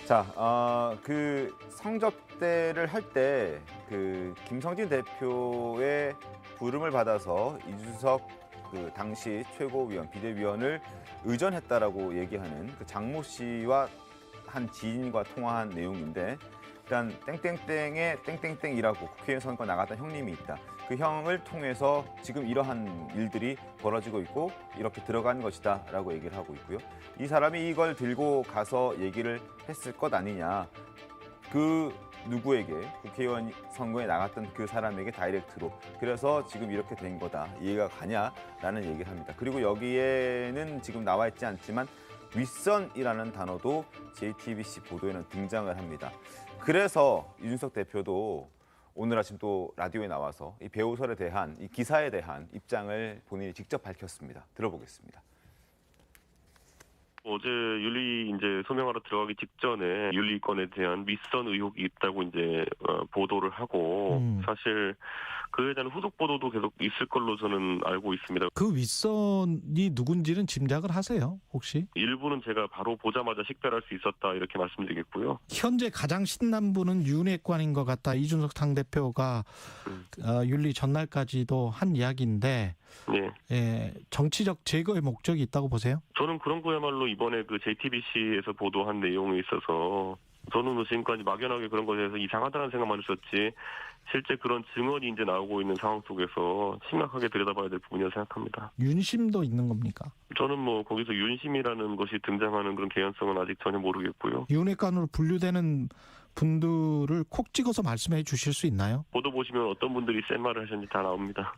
자, 그 성접대를 할 때 그 김성진 대표의 부름을 받아서 이준석 그 당시 최고위원, 비대위원을 의전했다라고 얘기하는 그 장모 씨와 한 지인과 통화한 내용인데 일단 땡땡땡의 땡땡땡이라고 국회의원 선거 나갔던 형님이 있다. 그 형을 통해서 지금 이러한 일들이 벌어지고 있고 이렇게 들어간 것이다라고 얘기를 하고 있고요. 이 사람이 이걸 들고 가서 얘기를 했을 것 아니냐. 그 누구에게 국회의원 선거에 나갔던 그 사람에게 다이렉트로 그래서 지금 이렇게 된 거다. 이해가 가냐라는 얘기를 합니다. 그리고 여기에는 지금 나와 있지 않지만 윗선이라는 단어도 JTBC 보도에는 등장을 합니다. 그래서 이준석 대표도 오늘 아침 또 라디오에 나와서 이 배우설에 대한 이 기사에 대한 입장을 본인이 직접 밝혔습니다. 들어보겠습니다. 어제 윤리 이제 소명하러 들어가기 직전에 윤리권에 대한 윗선 의혹이 있다고 이제 보도를 하고 사실 그에 대한 후속 보도도 계속 있을 걸로 저는 알고 있습니다. 그 윗선이 누군지는 짐작을 하세요, 혹시? 일부는 제가 바로 보자마자 식별할 수 있었다 이렇게 말씀드리겠고요. 현재 가장 신난 분은 윤핵관인 것 같다. 이준석 당대표가 윤리 전날까지도 한 이야기인데 네. 정치적 제거의 목적이 있다고 보세요? 저는 그런 거야말로 이번에 그 JTBC에서 보도한 내용에 있어서 저는 지금까지 막연하게 그런 것에 대해서 이상하다는 생각만 했었지 실제 그런 증언이 이제 나오고 있는 상황 속에서 심각하게 들여다봐야 될 부분이라고 생각합니다. 윤심도 있는 겁니까? 저는 거기서 윤심이라는 것이 등장하는 그런 개연성은 아직 전혀 모르겠고요. 윤핵관으로 분류되는 분들을 콕 찍어서 말씀해 주실 수 있나요? 보도 보시면 어떤 분들이 센 말을 하셨는지 다 나옵니다.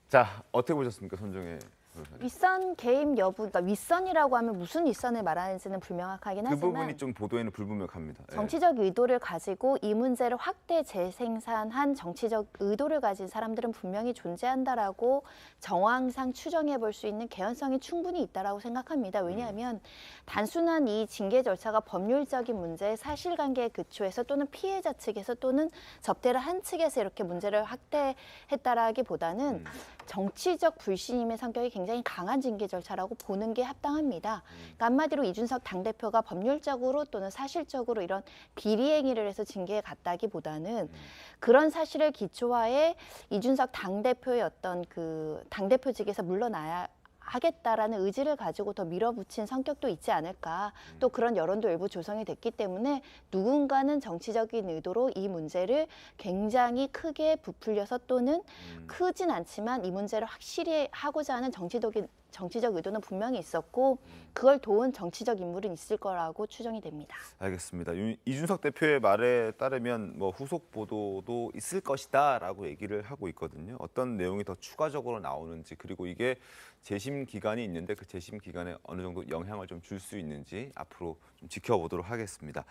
자, 어떻게 보셨습니까, 손정혜 변호사님? 윗선 개입 여부, 그러니까 윗선이라고 하면 무슨 윗선을 말하는지는 불명확하긴 그 하지만 부분이 좀 보도에는 불분명합니다. 정치적 의도를 가지고 이 문제를 확대 재생산한 정치적 의도를 가진 사람들은 분명히 존재한다라고 정황상 추정해 볼 수 있는 개연성이 충분히 있다라고 생각합니다. 왜냐하면 단순한 이 징계 절차가 법률적인 문제의 사실관계에 기초해서 또는 피해자 측에서 또는 접대를 한 측에서 이렇게 문제를 확대했다라기보다는 정치적 불신임의 성격이 굉장히 굉장히 강한 징계 절차라고 보는 게 합당합니다. 그러니까 한마디로 이준석 당대표가 법률적으로 또는 사실적으로 이런 비리행위를 해서 징계에 갔다기보다는 그런 사실을 기초화해 이준석 당대표의 어떤 그 당대표직에서 물러나야 하겠다라는 의지를 가지고 더 밀어붙인 성격도 있지 않을까. 또 그런 여론도 일부 조성이 됐기 때문에 누군가는 정치적인 의도로 이 문제를 굉장히 크게 부풀려서 또는 크진 않지만 이 문제를 확실히 하고자 하는 정치적 의도는 분명히 있었고 그걸 도운 정치적 인물은 있을 거라고 추정이 됩니다. 알겠습니다. 이준석 대표의 말에 따르면 뭐 후속 보도도 있을 것이다라고 얘기를 하고 있거든요. 어떤 내용이 더 추가적으로 나오는지 그리고 이게 재심 기간이 있는데 그 재심 기간에 어느 정도 영향을 좀 줄 수 있는지 앞으로 좀 지켜보도록 하겠습니다.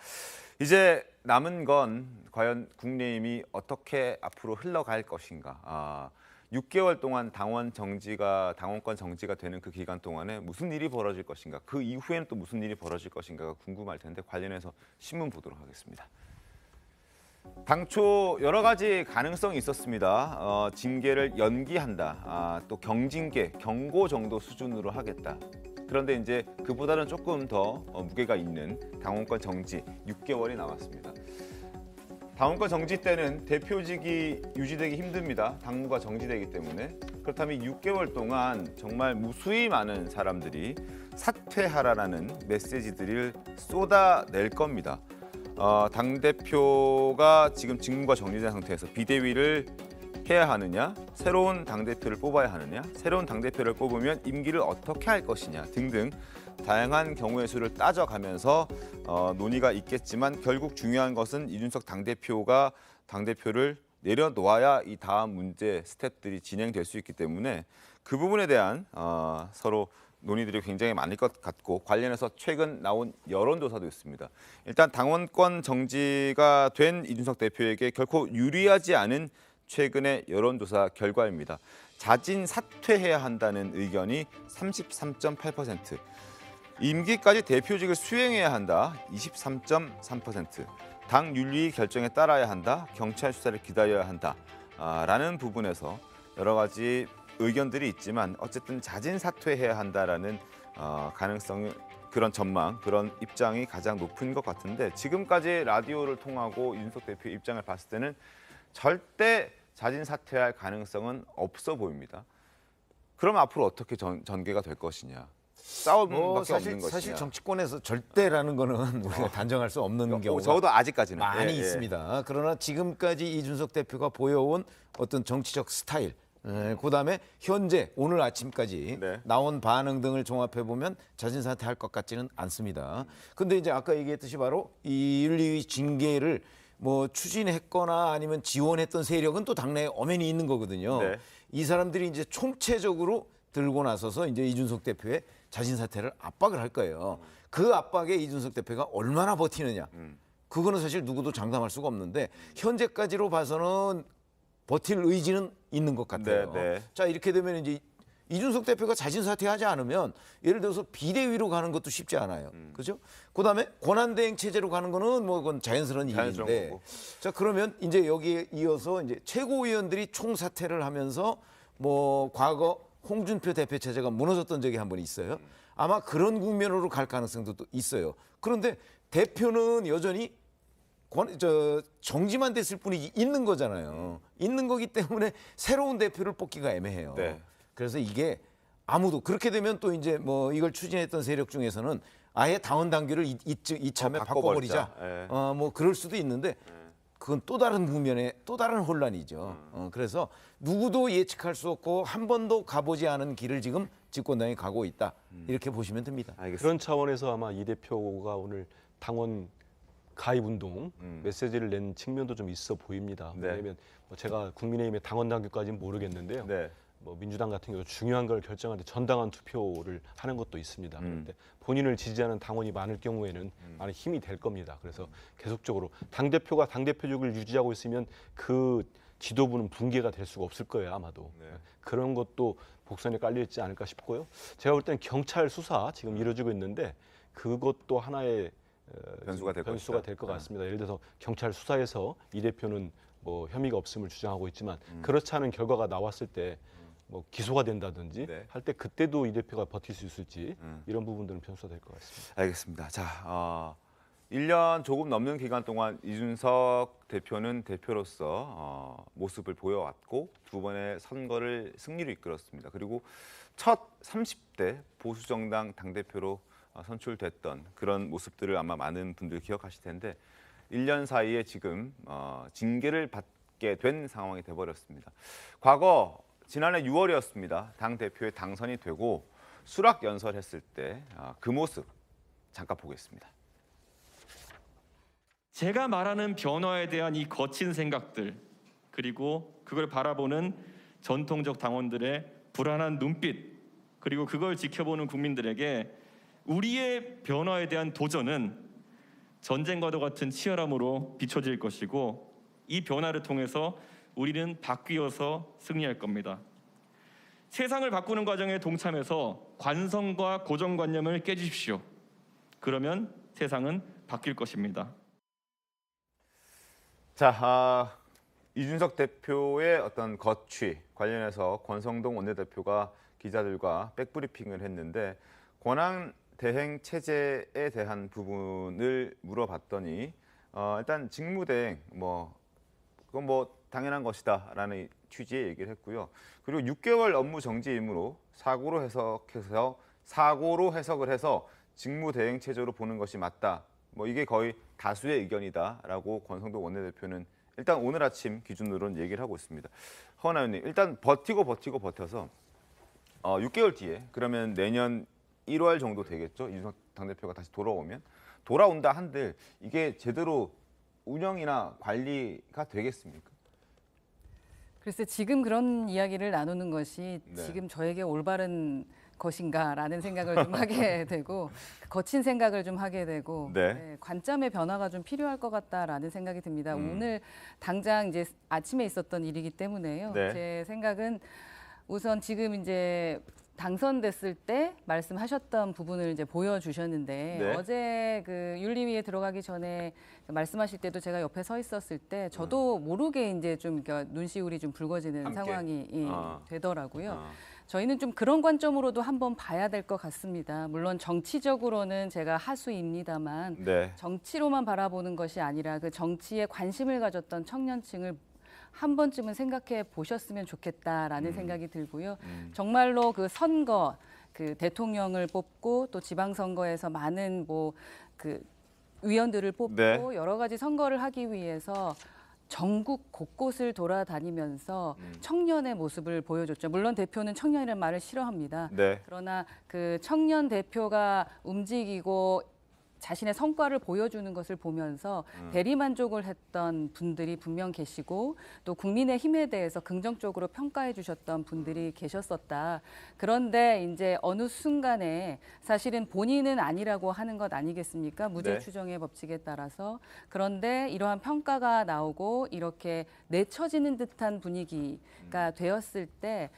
이제 남은 건 과연 국민의힘이 어떻게 앞으로 흘러갈 것인가. 6개월 동안 당원권 정지가 되는 그 기간 동안에 무슨 일이 벌어질 것인가, 그 이후에는 또 무슨 일이 벌어질 것인가가 궁금할 텐데 관련해서 신문 보도록 하겠습니다. 당초 여러 가지 가능성이 있었습니다. 징계를 연기한다, 또 경징계, 경고 정도 수준으로 하겠다. 그런데 이제 그보다는 조금 더 무게가 있는 당원권 정지 6개월이 남았습니다. 당원권 정지 때는 대표직이 유지되기 힘듭니다. 당무가 정지되기 때문에. 그렇다면 6개월 동안 정말 무수히 많은 사람들이 사퇴하라라는 메시지들을 쏟아낼 겁니다. 당대표가 지금 직무가 정리된 상태에서 비대위를 해야 하느냐, 새로운 당대표를 뽑아야 하느냐, 새로운 당대표를 뽑으면 임기를 어떻게 할 것이냐 등등 다양한 경우의 수를 따져가면서 논의가 있겠지만 결국 중요한 것은 이준석 당대표가 당대표를 내려놓아야 이 다음 문제 스텝들이 진행될 수 있기 때문에 그 부분에 대한 서로 논의들이 굉장히 많을 것 같고 관련해서 최근 나온 여론조사도 있습니다. 일단 당원권 정지가 된 이준석 대표에게 결코 유리하지 않은 최근의 여론조사 결과입니다. 자진 사퇴해야 한다는 의견이 33.8%, 임기까지 대표직을 수행해야 한다 23.3%, 당 윤리 결정에 따라야 한다, 경찰 수사를 기다려야 한다 라는 부분에서 여러 가지 의견들이 있지만 어쨌든 자진 사퇴해야 한다라는 가능성이, 그런 전망, 그런 입장이 가장 높은 것 같은데 지금까지 라디오를 통하고 이준석 대표의 입장을 봤을 때는 절대 자진 사퇴할 가능성은 없어 보입니다. 그럼 앞으로 어떻게 전개가 될 것이냐? 싸움밖에 없는 것이냐? 사실 정치권에서 절대라는 거는 우리가 단정할 수 없는 경우가 적어도 아직까지는 많이 있습니다. 그러나 지금까지 이준석 대표가 보여온 어떤 정치적 스타일, 그다음에 현재 오늘 아침까지 나온 반응 등을 종합해 보면 자진 사퇴할 것 같지는 않습니다. 근데 이제 아까 얘기했듯이 바로 이 윤리위 징계를 뭐 추진했거나 아니면 지원했던 세력은 또 당내에 엄연히 있는 거거든요. 이 사람들이 이제 총체적으로 들고 나서서 이제 이준석 대표의 자진 사퇴를 압박을 할 거예요. 그 압박에 이준석 대표가 얼마나 버티느냐. 그거는 사실 누구도 장담할 수가 없는데 현재까지로 봐서는 버틸 의지는 있는 것 같아요. 자, 이렇게 되면 이제 이준석 대표가 자진 사퇴하지 않으면 예를 들어서 비대위로 가는 것도 쉽지 않아요. 그죠? 그다음에 권한대행 체제로 가는 거는 뭐 그건 자연스러운 일인데. 자, 그러면 이제 여기에 이어서 이제 최고위원들이 총사퇴를 하면서 뭐 과거 홍준표 대표 체제가 무너졌던 적이 한 번 있어요. 아마 그런 국면으로 갈 가능성도 또 있어요. 그런데 대표는 여전히 정지만 됐을 뿐이지 있는 거잖아요. 있는 거기 때문에 새로운 대표를 뽑기가 애매해요. 그래서 이게 아무도 그렇게 되면 또 이제 뭐 이걸 추진했던 세력 중에서는 아예 당원 당규를 이참에 바꿔버리자. 뭐 그럴 수도 있는데 그건 또 다른 국면의 또 다른 혼란이죠. 그래서 누구도 예측할 수 없고 한 번도 가보지 않은 길을 지금 집권당이 가고 있다. 이렇게 보시면 됩니다. 그런 차원에서 아마 이 대표가 오늘 당원 가입 운동 메시지를 낸 측면도 좀 있어 보입니다. 왜냐하면 뭐 제가 국민의힘의 당원 당규까지는 모르겠는데요. 뭐 민주당 같은 경우 중요한 걸 결정할 때 전당원 투표를 하는 것도 있습니다. 그런데 본인을 지지하는 당원이 많을 경우에는 많은 힘이 될 겁니다. 그래서 계속적으로 당대표가 당대표직을 유지하고 있으면 그 지도부는 붕괴가 될 수가 없을 거예요, 아마도. 그런 것도 복선에 깔려 있지 않을까 싶고요. 제가 볼 때는 경찰 수사 지금 이루어지고 있는데 그것도 하나의 변수가 될 것 같습니다. 예를 들어서 경찰 수사에서 이 대표는 뭐 혐의가 없음을 주장하고 있지만 그렇지 않은 결과가 나왔을 때 뭐 기소가 된다든지 네. 할 때 그때도 이 대표가 버틸 수 있을지 이런 부분들은 변수가 될 것 같습니다. 알겠습니다. 자, 1년 조금 넘는 기간 동안 이준석 대표는 대표로서 모습을 보여왔고 두 번의 선거를 승리로 이끌었습니다. 그리고 첫 30대 보수정당 당대표로 선출됐던 그런 모습들을 아마 많은 분들 기억하실 텐데 1년 사이에 지금 징계를 받게 된 상황이 돼버렸습니다. 과거 지난해 6월이었습니다. 당대표에 당선이 되고 수락연설했을 때 그 모습 잠깐 보겠습니다. 제가 말하는 변화에 대한 이 거친 생각들 그리고 그걸 바라보는 전통적 당원들의 불안한 눈빛 그리고 그걸 지켜보는 국민들에게 우리의 변화에 대한 도전은 전쟁과도 같은 치열함으로 비춰질 것이고 이 변화를 통해서 우리는 바뀌어서 승리할 겁니다. 세상을 바꾸는 과정에 동참해서 관성과 고정관념을 깨주십시오. 그러면 세상은 바뀔 것입니다. 자, 이준석 대표의 어떤 거취 관련해서 권성동 원내대표가 기자들과 백브리핑을 했는데 권한 대행 체제에 대한 부분을 물어봤더니 일단 직무대행 그건 뭐 당연한 것이다라는 취지의 얘기를 했고요. 그리고 6개월 업무 정지 의무로 사고로 해석을 해서 직무대행 체제로 보는 것이 맞다. 뭐 이게 거의 다수의 의견이다라고 권성동 원내대표는 일단 오늘 아침 기준으로는 얘기를 하고 있습니다. 허은하 의원님, 일단 버텨서 6개월 뒤에 그러면 내년 1월 정도 되겠죠? 이준석 당대표가 다시 돌아온다 한들 이게 제대로 운영이나 관리가 되겠습니까? 글쎄 지금 그런 이야기를 나누는 것이 네. 지금 저에게 올바른 것인가라는 생각을 좀 하게 되고 거친 생각을 좀 하게 되고 네. 관점의 변화가 좀 필요할 것 같다라는 생각이 듭니다. 오늘 당장 이제 아침에 있었던 일이기 때문에요. 네. 제 생각은 우선 지금 이제 당선됐을 때 말씀하셨던 부분을 이제 보여주셨는데 네. 어제 그 윤리위에 들어가기 전에 말씀하실 때도 제가 옆에 서 있었을 때 저도 모르게 이제 좀 눈시울이 좀 붉어지는 함께. 상황이 되더라고요. 아. 저희는 좀 그런 관점으로도 한번 봐야 될 것 같습니다. 물론 정치적으로는 제가 하수입니다만 네. 정치로만 바라보는 것이 아니라 그 정치에 관심을 가졌던 청년층을 한 번쯤은 생각해 보셨으면 좋겠다라는 생각이 들고요. 정말로 그 선거, 그 대통령을 뽑고 또 지방선거에서 많은 그 위원들을 뽑고 네. 여러 가지 선거를 하기 위해서 전국 곳곳을 돌아다니면서 청년의 모습을 보여줬죠. 물론 대표는 청년이라는 말을 싫어합니다. 네. 그러나 그 청년 대표가 움직이고 자신의 성과를 보여주는 것을 보면서 대리만족을 했던 분들이 분명 계시고 또 국민의힘에 대해서 긍정적으로 평가해 주셨던 분들이 계셨었다. 그런데 이제 어느 순간에 사실은 본인은 아니라고 하는 것 아니겠습니까? 무죄 네. 추정의 법칙에 따라서. 그런데 이러한 평가가 나오고 이렇게 내쳐지는 듯한 분위기가 되었을 때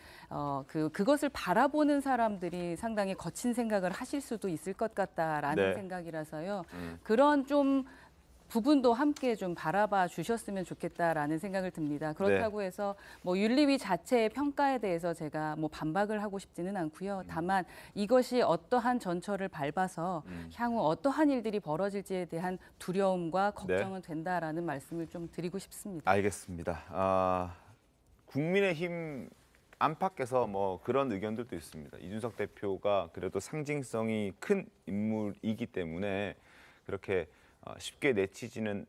그것을 바라보는 사람들이 상당히 거친 생각을 하실 수도 있을 것 같다라는 네. 생각이라서요. 그런 좀 부분도 함께 좀 바라봐 주셨으면 좋겠다라는 생각을 듭니다. 그렇다고 해서 뭐 윤리위 자체의 평가에 대해서 제가 뭐 반박을 하고 싶지는 않고요. 다만 이것이 어떠한 전철을 밟아서 향후 어떠한 일들이 벌어질지에 대한 두려움과 걱정은 된다라는 말씀을 좀 드리고 싶습니다. 알겠습니다. 국민의힘 안팎에서 뭐 그런 의견들도 있습니다. 이준석 대표가 그래도 상징성이 큰 인물이기 때문에 그렇게 쉽게 내치지는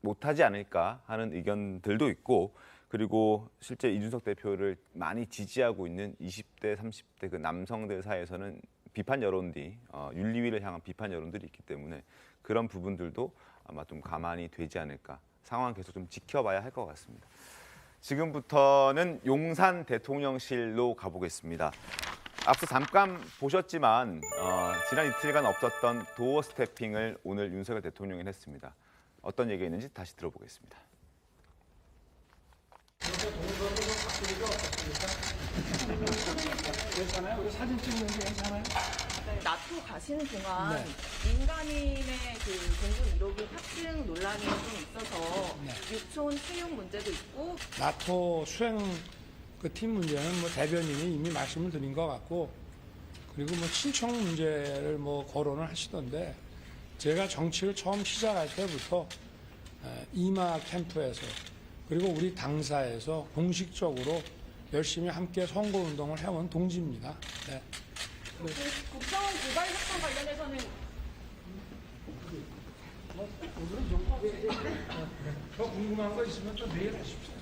못하지 않을까 하는 의견들도 있고 그리고 실제 이준석 대표를 많이 지지하고 있는 20대, 30대 그 남성들 사이에서는 비판 여론들이 윤리위를 향한 비판 여론들이 있기 때문에 그런 부분들도 아마 좀 가만히 되지 않을까 상황 계속 좀 지켜봐야 할 것 같습니다. 지금부터는 용산 대통령실로 가보겠습니다. 앞서 잠깐 보셨지만 지난 이틀간 없었던 도어 스태핑을 오늘 윤석열 대통령이 했습니다. 어떤 얘기가 있는지 다시 들어보겠습니다. 괜찮아요? 우리 사진 찍는 게 괜찮아요? 나토 가시는 동안 민간인의 그 공군 이력이 탑승 논란이 좀 있어서 유촌 채용 문제도 있고 나토 수행 그 팀 문제는 뭐 대변인이 이미 말씀을 드린 것 같고, 그리고 뭐 친척 문제를 뭐 거론을 하시던데, 제가 정치를 처음 시작할 때부터 이마 캠프에서 그리고 우리 당사에서 공식적으로 열심히 함께 선거운동을 해온 동지입니다. 네. 국정원 고발 사건 관련해서는 더 궁금한 거 있으면 또 내일 하십시오.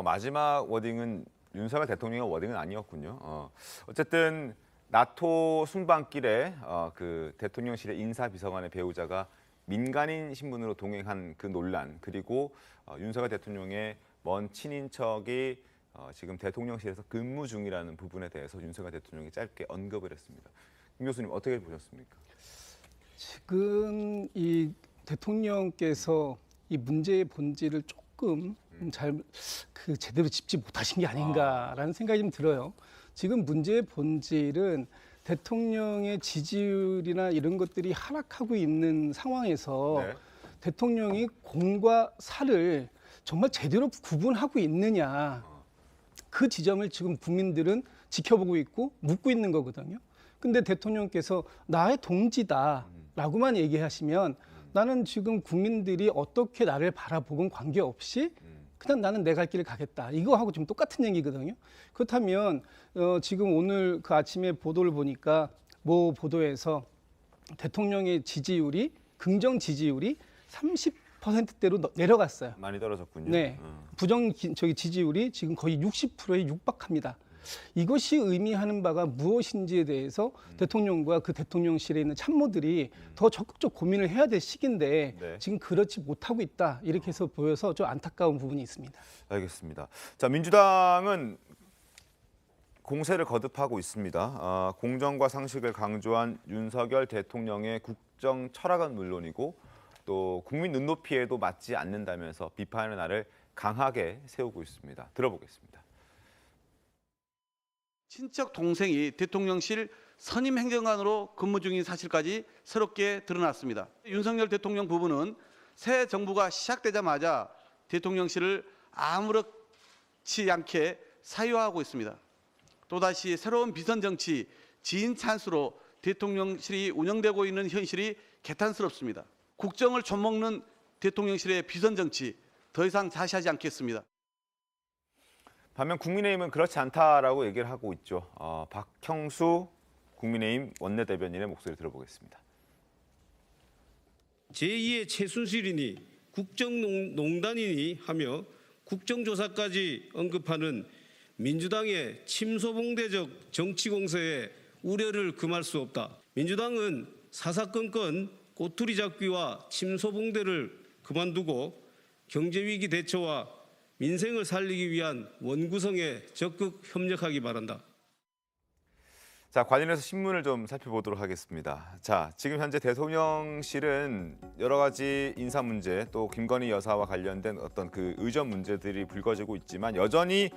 마지막 워딩은 윤석열 대통령의 워딩은 아니었군요. 어쨌든 나토 순방길에 그 대통령실의 인사비서관의 배우자가 민간인 신분으로 동행한 그 논란, 그리고 윤석열 대통령의 먼 친인척이 지금 대통령실에서 근무 중이라는 부분에 대해서 윤석열 대통령이 짧게 언급을 했습니다. 김 교수님 어떻게 보셨습니까? 지금 이 대통령께서 이 문제의 본질을 조금 제대로 짚지 못하신 게 아닌가라는 생각이 좀 들어요. 지금 문제의 본질은 대통령의 지지율이나 이런 것들이 하락하고 있는 상황에서 대통령이 공과 사를 정말 제대로 구분하고 있느냐, 그 지점을 지금 국민들은 지켜보고 있고 묻고 있는 거거든요. 근데 대통령께서 나의 동지다라고만 얘기하시면 나는 지금 국민들이 어떻게 나를 바라보건 관계없이 그냥 나는 내 갈 길을 가겠다, 이거하고 좀 똑같은 얘기거든요. 그렇다면 지금 오늘 그 아침에 보도를 보니까 모 보도에서 대통령의 지지율이, 긍정 지지율이 30%대로 내려갔어요. 많이 떨어졌군요. 네, 부정 지지율이 지금 거의 60%에 육박합니다. 이것이 의미하는 바가 무엇인지에 대해서 대통령과 그 대통령실에 있는 참모들이 더 적극적 고민을 해야 될 시기인데 지금 그렇지 못하고 있다, 이렇게 해서 보여서 좀 안타까운 부분이 있습니다. 알겠습니다. 자, 민주당은 공세를 거듭하고 있습니다. 공정과 상식을 강조한 윤석열 대통령의 국정 철학은 물론이고 또 국민 눈높이에도 맞지 않는다면서 비판의 날을 강하게 세우고 있습니다. 들어보겠습니다. 친척 동생이 대통령실 선임 행정관으로 근무 중인 사실까지 새롭게 드러났습니다. 윤석열 대통령 부부는 새 정부가 시작되자마자 대통령실을 아무렇지 않게 사유화하고 있습니다. 또다시 새로운 비선 정치, 지인 찬스로 대통령실이 운영되고 있는 현실이 개탄스럽습니다. 국정을 좀먹는 대통령실의 비선 정치, 더 이상 자시하지 않겠습니다. 반면 국민의힘은 그렇지 않다라고 얘기를 하고 있죠. 박형수 국민의힘 원내대변인의 목소리 들어보겠습니다. 제2의 최순실이니 국정농단이니 하며 국정조사까지 언급하는 민주당의 침소봉대적 정치공세에 우려를 금할 수 없다. 민주당은 사사건건 꼬투리 잡기와 침소봉대를 그만두고 경제위기 대처와 민생을 살리기 위한 원구성에 적극 협력하기 바란다. 자, 관련해서 신문을 좀 살펴보도록 하겠습니다. 자, 지금 현재 대통령실은 여러 가지 인사 문제, 또 김건희 여사와 관련된 어떤 그 의전 문제들이 불거지고 있지만 여전히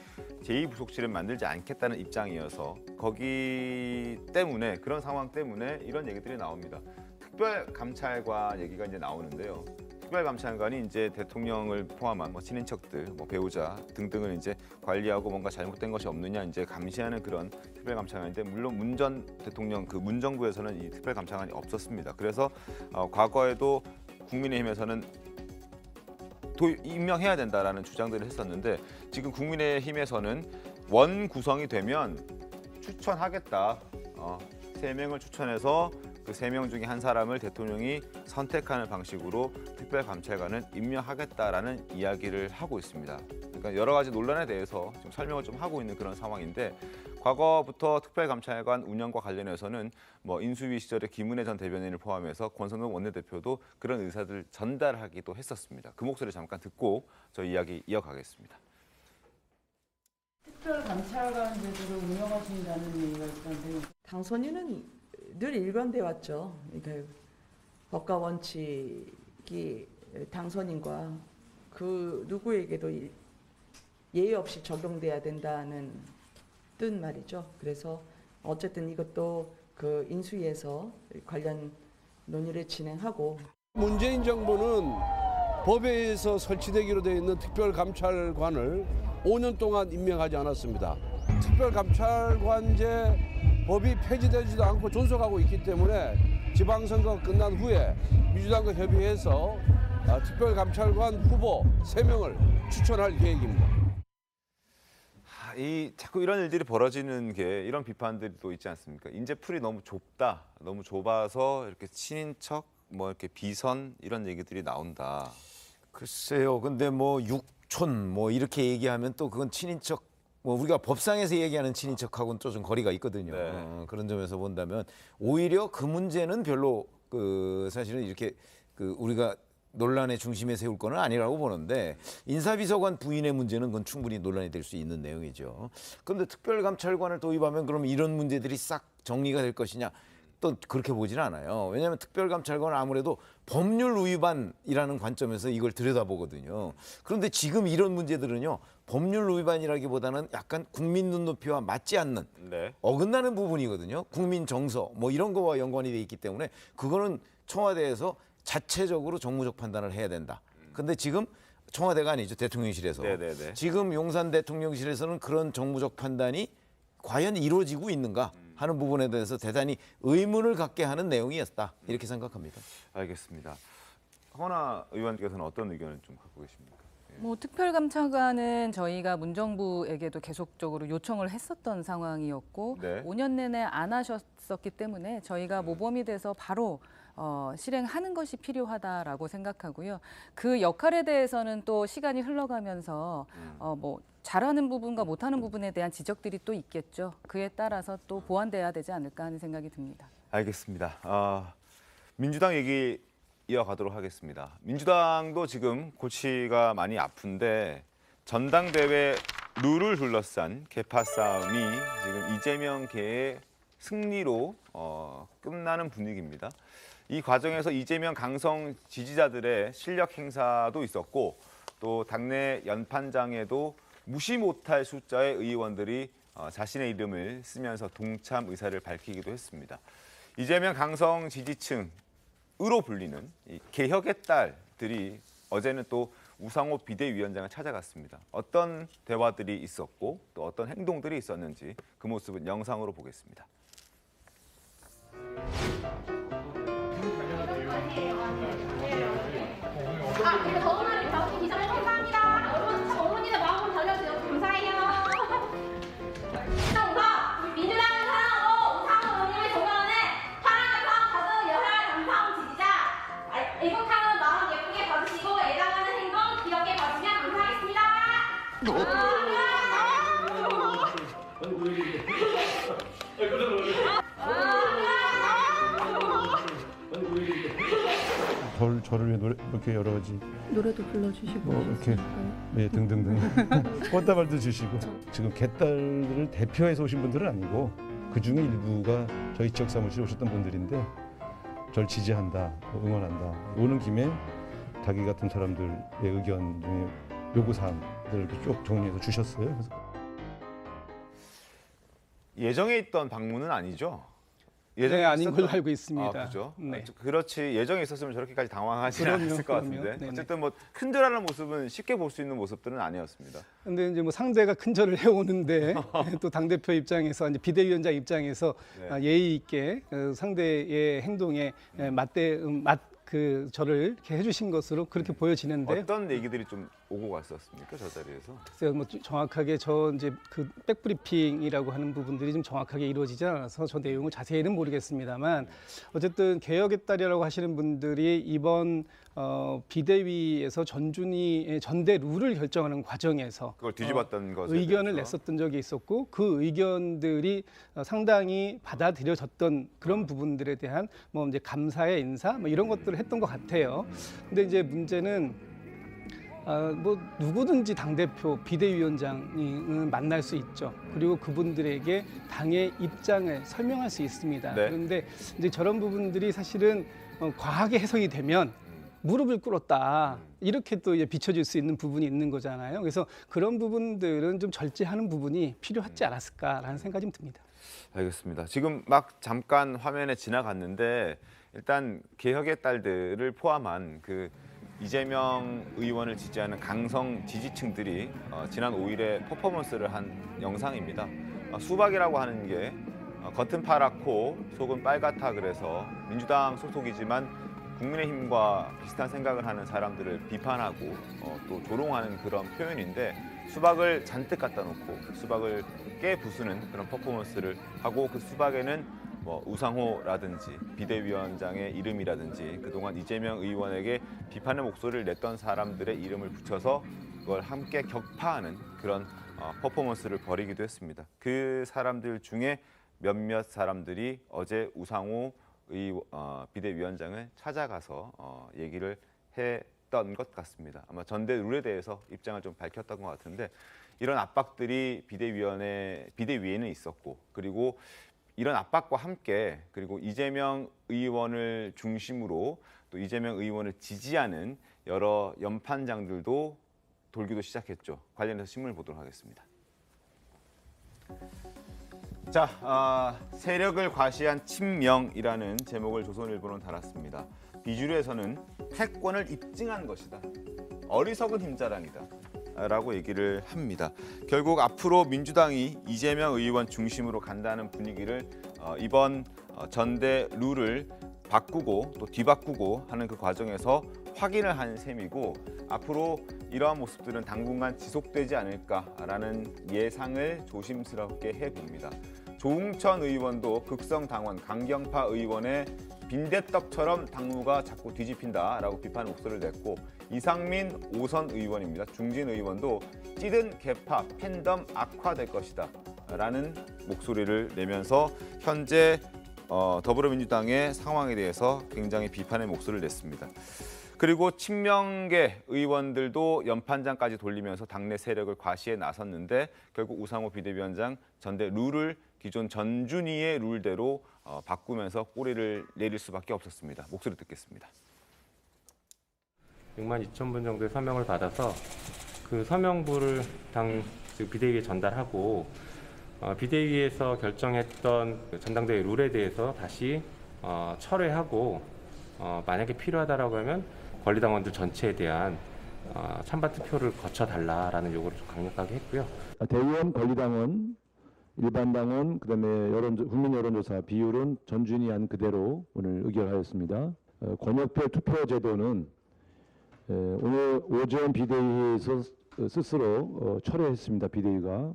제2부속실을 만들지 않겠다는 입장이어서 거기 때문에, 그런 상황 때문에 이런 얘기들이 나옵니다. 특별감찰관 얘기가 이제 나오는데요. 특별감찰관이 이제 대통령을 포함한 뭐 친인척들, 뭐 배우자 등등을 이제 관리하고 뭔가 잘못된 것이 없느냐 이제 감시하는 그런 특별감찰관인데, 물론 문 전 대통령 그 문정부에서는 이 특별감찰관이 없었습니다. 그래서 과거에도 국민의힘에서는 임명해야 된다라는 주장들을 했었는데, 지금 국민의힘에서는 원 구성이 되면 추천하겠다. 3명을 추천해서 그 3명 중에 한 사람을 대통령이 선택하는 방식으로 특별감찰관을 임명하겠다라는 이야기를 하고 있습니다. 그러니까 여러 가지 논란에 대해서 좀 설명을 좀 하고 있는 그런 상황인데, 과거부터 특별감찰관 운영과 관련해서는 뭐 인수위 시절에 김은혜 전 대변인을 포함해서 권성동 원내대표도 그런 의사들을 전달하기도 했었습니다. 그 목소리 잠깐 듣고 저희 이야기 이어가겠습니다. 특별감찰관 제도를 운영하신다는 얘기가 있던데, 당선인은 늘 일관돼 왔죠. 그러니까 법과 원칙이 당선인과 그 누구에게도 예의 없이 적용돼야 된다는 뜻 말이죠. 그래서 어쨌든 이것도 그 인수위에서 관련 논의를 진행하고, 문재인 정부는 법에 의해서 설치되기로 되어 있는 특별감찰관을 5년 동안 임명하지 않았습니다. 특별감찰관제 법이 폐지되지도 않고 존속하고 있기 때문에 지방선거 끝난 후에 민주당과 협의해서 특별감찰관 후보 3명을 추천할 계획입니다. 자꾸 이런 일들이 벌어지는 게 이런 비판들이 또 있지 않습니까? 인재풀이 너무 좁다, 너무 좁아서 이렇게 친인척, 뭐 이렇게 비선 이런 얘기들이 나온다. 글쎄요. 근데 뭐 육촌 뭐 이렇게 얘기하면 또 그건 친인척, 뭐 우리가 법상에서 얘기하는 친인척하고는 또 좀 거리가 있거든요. 네. 그런 점에서 본다면 오히려 그 문제는 별로 사실은 이렇게 우리가 논란의 중심에 세울 거는 아니라고 보는데 인사비서관 부인의 문제는 그건 충분히 논란이 될 수 있는 내용이죠. 그런데 특별감찰관을 도입하면 그럼 이런 문제들이 싹 정리가 될 것이냐? 또 그렇게 보지는 않아요. 왜냐하면 특별감찰관은 아무래도 법률 위반이라는 관점에서 이걸 들여다보거든요. 그런데 지금 이런 문제들은요. 법률 위반이라기보다는 약간 국민 눈높이와 맞지 않는 어긋나는 부분이거든요. 국민 정서 뭐 이런 거와 연관이 돼 있기 때문에 그거는 청와대에서 자체적으로 정무적 판단을 해야 된다. 근데 지금 청와대가 아니죠. 대통령실에서. 네네네. 지금 용산 대통령실에서는 그런 정무적 판단이 과연 이루어지고 있는가 하는 부분에 대해서 대단히 의문을 갖게 하는 내용이었다. 이렇게 생각합니다. 알겠습니다. 허나 의원께서는 어떤 의견을 좀 갖고 계십니까? 뭐 특별감찰관은 저희가 문정부에게도 계속적으로 요청을 했었던 상황이었고 네. 5년 내내 안 하셨었기 때문에 저희가 모범이 돼서 바로 실행하는 것이 필요하다라고 생각하고요. 그 역할에 대해서는 또 시간이 흘러가면서 뭐 잘하는 부분과 못하는 부분에 대한 지적들이 또 있겠죠. 그에 따라서 또 보완돼야 되지 않을까 하는 생각이 듭니다. 알겠습니다. 민주당 얘기 이어가도록 하겠습니다. 민주당도 지금 골치가 많이 아픈데 전당대회 룰을 둘러싼 개파 싸움이 지금 이재명계의 승리로 끝나는 분위기입니다. 이 과정에서 이재명 강성 지지자들의 실력 행사도 있었고 또 당내 연판장에도 무시 못할 숫자의 의원들이 자신의 이름을 쓰면서 동참 의사를 밝히기도 했습니다. 이재명 강성 지지층으로 불리는 이 개혁의 딸들이 어제는 또 우상호 비대위원장을 찾아갔습니다. 어떤 대화들이 있었고 또 어떤 행동들이 있었는지 그 모습은 영상으로 보겠습니다. 근데 더운 날에 나오신 기자님 감사합니다. 여러분 참 어머니의 마음으로 달려주셔서 감사해요. 우선 민주당을 사랑하고 우상호 의원님을 존경하는 사랑하는 가족 여사 감성 지지자 애국하는 마음 예쁘게 봐주시고 애당하는 행동 귀엽게 봐주면 감사하겠습니다. 저를 위해 이렇게 여러 가지 노래도 불러주시고 이렇게 네 등등등 꽃다발도 주시고 지금 개딸을 대표해서 오신 분들은 아니고 그 중에 일부가 저희 지역 사무실에 오셨던 분들인데 절 지지한다, 응원한다. 오는 김에 자기 같은 사람들의 의견 중에 요구 사항들을 이렇게 쭉 정리해서 주셨어요. 그래서 예정에 있던 방문은 아니죠? 네, 아닌 걸로 알고 있습니다. 그렇죠. 네. 그렇지 예정에 있었으면 저렇게까지 당황하지 않았을 것 같은데 네네. 어쨌든 뭐 큰절하는 모습은 쉽게 볼 수 있는 모습들은 아니었습니다. 근데 이제 뭐 상대가 큰절을 해오는데 또 당대표 입장에서 이제 비대위원장 입장에서 예의 있게 상대의 행동에 저를 이렇게 해주신 것으로 그렇게 보여지는데 어떤 얘기들이 좀 오고 갔었습니까 저 자리에서? 글쎄요, 뭐 정확하게 저 이제 그 백브리핑이라고 하는 부분들이 좀 정확하게 이루어지지 않아서 저 내용을 자세히는 모르겠습니다만 어쨌든 개혁의 딸이라고 하시는 분들이 이번 비대위에서 전준희의 전대 룰을 결정하는 과정에서 그걸 뒤집었던 것에 의견을 대해서. 냈었던 적이 있었고 그 의견들이 상당히 받아들여졌던 그런 부분들에 대한 뭐 이제 감사의 인사 뭐 이런 것들을 했던 것 같아요. 근데 이제 문제는 뭐 누구든지 당대표 비대위원장은 만날 수 있죠. 그리고 그분들에게 당의 입장을 설명할 수 있습니다. 네. 그런데 이제 저런 부분들이 사실은 과하게 해석이 되면 무릎을 꿇었다 이렇게 또 비춰질 수 있는 부분이 있는 거잖아요. 그래서 그런 부분들은 좀 절제하는 부분이 필요하지 않았을까라는 생각이 좀 듭니다. 알겠습니다. 지금 막 잠깐 화면에 지나갔는데 일단 개혁의 딸들을 포함한 그 이재명 의원을 지지하는 강성 지지층들이 지난 5일에 퍼포먼스를 한 영상입니다. 수박이라고 하는 게 겉은 파랗고 속은 빨갛다 그래서 민주당 소속이지만 국민의힘과 비슷한 생각을 하는 사람들을 비판하고 또 조롱하는 그런 표현인데 수박을 잔뜩 갖다 놓고 수박을 깨부수는 그런 퍼포먼스를 하고 그 수박에는 뭐 우상호라든지 비대위원장의 이름이라든지 그동안 이재명 의원에게 비판의 목소리를 냈던 사람들의 이름을 붙여서 그걸 함께 격파하는 그런 퍼포먼스를 벌이기도 했습니다. 그 사람들 중에 몇몇 사람들이 어제 우상호 비대위원장을 찾아가서 얘기를 했던 것 같습니다. 아마 전대 룰에 대해서 입장을 좀 밝혔던 것 같은데 이런 압박들이 비대위에는 있었고 그리고 이런 압박과 함께 그리고 이재명 의원을 중심으로 또 이재명 의원을 지지하는 여러 연판장들도 돌기도 시작했죠. 관련해서 신문을 보도록 하겠습니다. 자, 세력을 과시한 친명이라는 제목을 조선일보는 달았습니다. 비주류에서는 패권을 입증한 것이다. 어리석은 힘자랑이다. 라고 얘기를 합니다. 결국 앞으로 민주당이 이재명 의원 중심으로 간다는 분위기를 이번 전대 룰을 바꾸고 또 뒤바꾸고 하는 그 과정에서 확인을 한 셈이고 앞으로 이러한 모습들은 당분간 지속되지 않을까라는 예상을 조심스럽게 해봅니다. 조웅천 의원도 극성당원 강경파 의원의 빈대떡처럼 당무가 자꾸 뒤집힌다라고 비판 목소리를 냈고 이상민 5선 의원입니다. 중진 의원도 찌든 개파 팬덤 악화될 것이다 라는 목소리를 내면서 현재 더불어민주당의 상황에 대해서 굉장히 비판의 목소리를 냈습니다. 그리고 친명계 의원들도 연판장까지 돌리면서 당내 세력을 과시해 나섰는데 결국 우상호 비대위원장 전대 룰을 기존 전준희의 룰대로 바꾸면서 꼬리를 내릴 수밖에 없었습니다. 목소리 듣겠습니다. 6만 2천 분 정도의 서명을 받아서 그 서명부를 당 비대위에 전달하고 비대위에서 결정했던 전당대회 룰에 대해서 다시 철회하고 만약에 필요하다라고 하면 권리당원들 전체에 대한 찬반 투표를 거쳐달라라는 요구를 좀 강력하게 했고요. 대의원, 권리당원, 일반당원, 그다음에 국민 여론조사 비율은 전준희 안 그대로 오늘 의결하였습니다. 권역별 투표 제도는 오늘 오전 비대위에서 스스로 철회했습니다. 비대위가.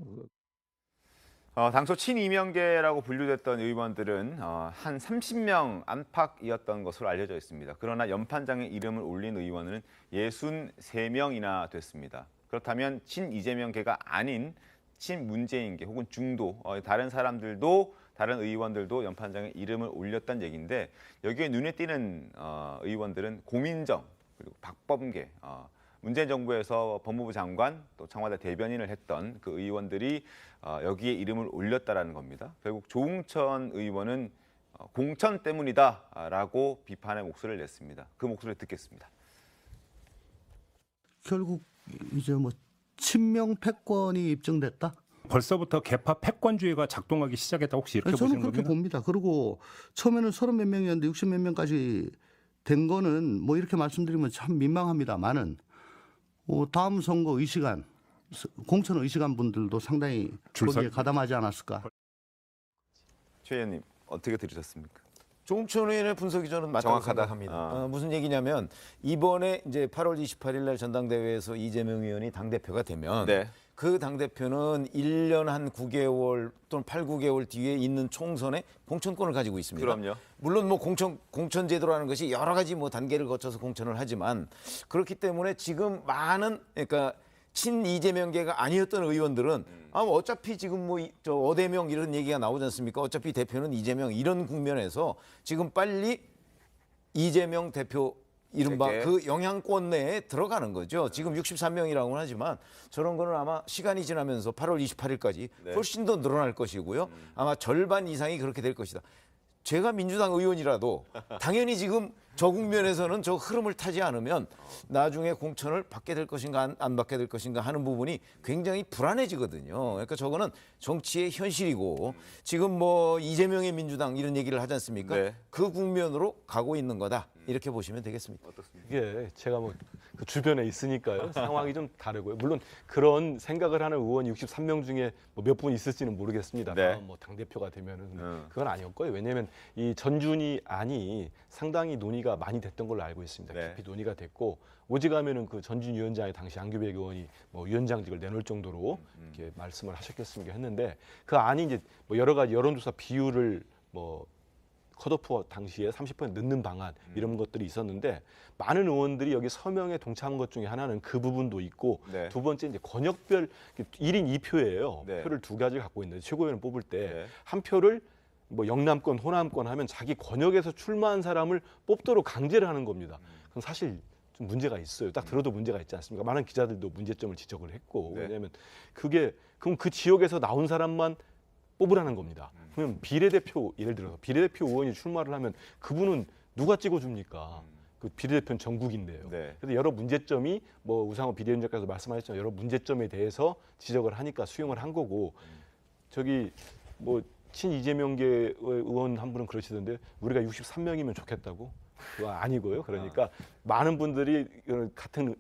당초 친이명계라고 분류됐던 의원들은 한 30명 안팎이었던 것으로 알려져 있습니다. 그러나 연판장에 이름을 올린 의원은 63명이나 됐습니다. 그렇다면 친이재명계가 아닌 친문재인계 혹은 중도 다른 사람들도 다른 의원들도 연판장에 이름을 올렸다는 얘기인데 여기에 눈에 띄는 의원들은 고민정 그리고 박범계 문재인 정부에서 법무부 장관 또 청와대 대변인을 했던 그 의원들이 여기에 이름을 올렸다라는 겁니다. 결국 조웅천 의원은 공천 때문이다라고 비판의 목소리를 냈습니다. 그 목소리를 듣겠습니다. 결국 이제 뭐 친명 패권이 입증됐다? 벌써부터 개파 패권주의가 작동하기 시작했다 혹시 이렇게 보시는 겁니까? 저는 그렇게 봅니다. 그리고 처음에는 30몇 명이었는데 60몇 명까지 된 거는 뭐 이렇게 말씀드리면 참 민망합니다만은 다음 선거 의시간 공천 의시간 분들도 상당히 거기에 가담하지 않았을까. 최 의원님 어떻게 들으셨습니까? 조웅천 의원의 분석이 저는 맞다고 생각합니다. 무슨 얘기냐면 이번에 이제 8월 28일 날 전당대회에서 이재명 의원이 당대표가 되면 그 당대표는 1년 한 9개월 또는 8, 9개월 뒤에 있는 총선에 공천권을 가지고 있습니다. 그럼요. 물론 뭐 공천 제도라는 것이 여러 가지 뭐 단계를 거쳐서 공천을 하지만 그렇기 때문에 지금 많은 그러니까 친 이재명계가 아니었던 의원들은 어차피 지금 뭐 저 어대명 이런 얘기가 나오지 않습니까? 어차피 대표는 이재명 이런 국면에서 지금 빨리 이재명 대표 이른바 그 영향권 내에 들어가는 거죠. 지금 63명이라고는 하지만 저런 거는 아마 시간이 지나면서 8월 28일까지 훨씬 더 늘어날 것이고요. 아마 절반 이상이 그렇게 될 것이다. 제가 민주당 의원이라도 당연히 지금 저 국면에서는 저 흐름을 타지 않으면 나중에 공천을 받게 될 것인가 안 받게 될 것인가 하는 부분이 굉장히 불안해지거든요. 그러니까 저거는 정치의 현실이고 지금 뭐 이재명의 민주당 이런 얘기를 하지 않습니까? 그 국면으로 가고 있는 거다. 이렇게 보시면 되겠습니다. 어떻습니까? 이게 제가 뭐 그 주변에 있으니까요. 상황이 좀 다르고요. 물론 그런 생각을 하는 의원이 63명 중에 뭐 몇 분 있을지는 모르겠습니다. 네. 뭐 당대표가 되면은 그건 아니었고요. 왜냐하면 이 전준희 안이 상당히 논의가 많이 됐던 걸로 알고 있습니다. 네. 깊이 논의가 됐고 오직하면은 그 전준희 위원장이 당시 안규백 의원이 뭐 위원장직을 내놓을 정도로 이렇게 말씀을 하셨겠습니까 했는데 그 안이 이제 뭐 여러 가지 여론조사 비율을 뭐 컷오프 당시에 30% 넣는 방안 이런 것들이 있었는데 많은 의원들이 여기 서명에 동참한 것 중에 하나는 그 부분도 있고 네. 두 번째 이제 권역별 1인 2표예요. 네. 표를 두 가지를 갖고 있는데 최고위원 뽑을 때 한 표를 뭐 영남권, 호남권 하면 자기 권역에서 출마한 사람을 뽑도록 강제를 하는 겁니다. 그럼 사실 좀 문제가 있어요. 딱 들어도 문제가 있지 않습니까? 많은 기자들도 문제점을 지적을 했고 네. 왜냐하면 그게 그럼 그 지역에서 나온 사람만 뽑으라는 겁니다. 그러면 비례대표 예를 들어서 비례대표 의원이 출마를 하면 그분은 누가 찍어줍니까? 그 비례대표는 전국인데요. 네. 그래서 여러 문제점이 뭐 우상호 비대위원장께서 말씀하셨지만 여러 문제점에 대해서 지적을 하니까 수용을 한 거고 저기 뭐 친이재명계 의원 한 분은 그러시던데 우리가 63명이면 좋겠다고? 그거 아니고요. 그러니까 많은 분들이 같은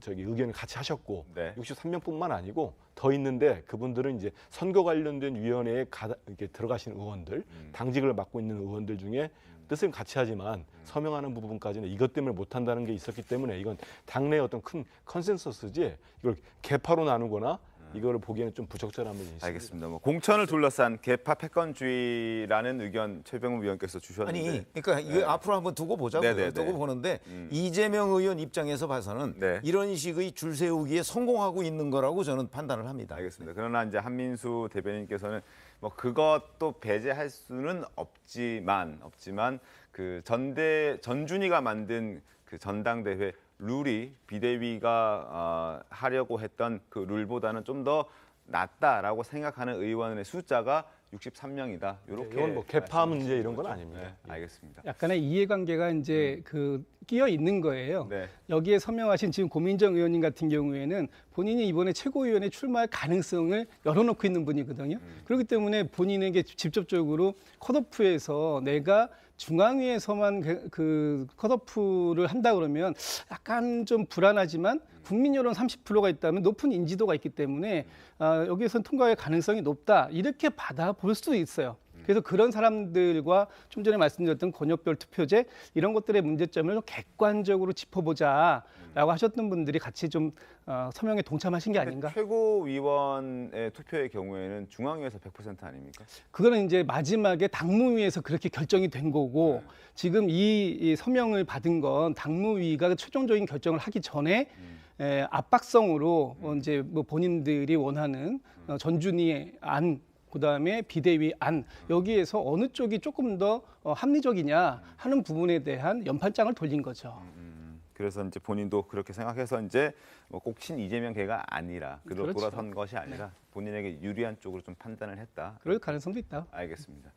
저기 의견을 같이 하셨고 네. 63명뿐만 아니고 더 있는데 그분들은 이제 선거 관련된 위원회에 이렇게 들어가신 의원들, 당직을 맡고 있는 의원들 중에 뜻은 같이 하지만 서명하는 부분까지는 이것 때문에 못한다는 게 있었기 때문에 이건 당내의 어떤 큰 컨센서스지 이걸 개파로 나누거나 이거를 보기에는 좀 부적절한 면이 있습니다. 알겠습니다. 뭐 공천을 둘러싼 개파 패권주의라는 의견 최병훈 위원께서 주셨는데. 아니, 그러니까 이거 앞으로 한번 두고 보자고요. 네네네. 두고 보는데 이재명 의원 입장에서 봐서는 네. 이런 식의 줄 세우기에 성공하고 있는 거라고 저는 판단을 합니다. 알겠습니다. 그러나 이제 한민수 대변인께서는 뭐 그것도 배제할 수는 없지만 그 전준희가 만든 그 전당대회 룰이 비대위가 하려고 했던 그 룰보다는 좀 더 낫다라고 생각하는 의원의 숫자가 63명이다. 이렇게 이건 뭐 개파 문제 이런 건 아닙니다. 네, 알겠습니다. 약간의 이해관계가 이제 그 끼어 있는 거예요. 네. 여기에 서명하신 지금 고민정 의원님 같은 경우에는 본인이 이번에 최고위원회 출마할 가능성을 열어놓고 있는 분이거든요. 그렇기 때문에 본인에게 직접적으로 컷오프에서 내가 중앙위에서만 그 컷오프를 한다 그러면 약간 좀 불안하지만 국민 여론 30%가 있다면 높은 인지도가 있기 때문에 여기에서는 통과할 가능성이 높다 이렇게 받아볼 수도 있어요. 그래서 그런 사람들과 좀 전에 말씀드렸던 권역별 투표제 이런 것들의 문제점을 객관적으로 짚어보자라고 하셨던 분들이 같이 좀 서명에 동참하신 게 아닌가? 최고위원의 투표의 경우에는 중앙위에서 100% 아닙니까? 그거는 이제 마지막에 당무위에서 그렇게 결정이 된 거고 지금 이 서명을 받은 건 당무위가 최종적인 결정을 하기 전에 압박성으로 이제 뭐 본인들이 원하는 전준희의 안 그다음에 비대위 안 여기에서 어느 쪽이 조금 더 합리적이냐 하는 부분에 대한 연판장을 돌린 거죠. 그래서 이제 본인도 그렇게 생각해서 이제 꼭 친이재명계가 아니라 그렇죠. 돌아선 것이 아니라 본인에게 유리한 쪽으로 좀 판단을 했다. 그럴 가능성도 있다. 알겠습니다.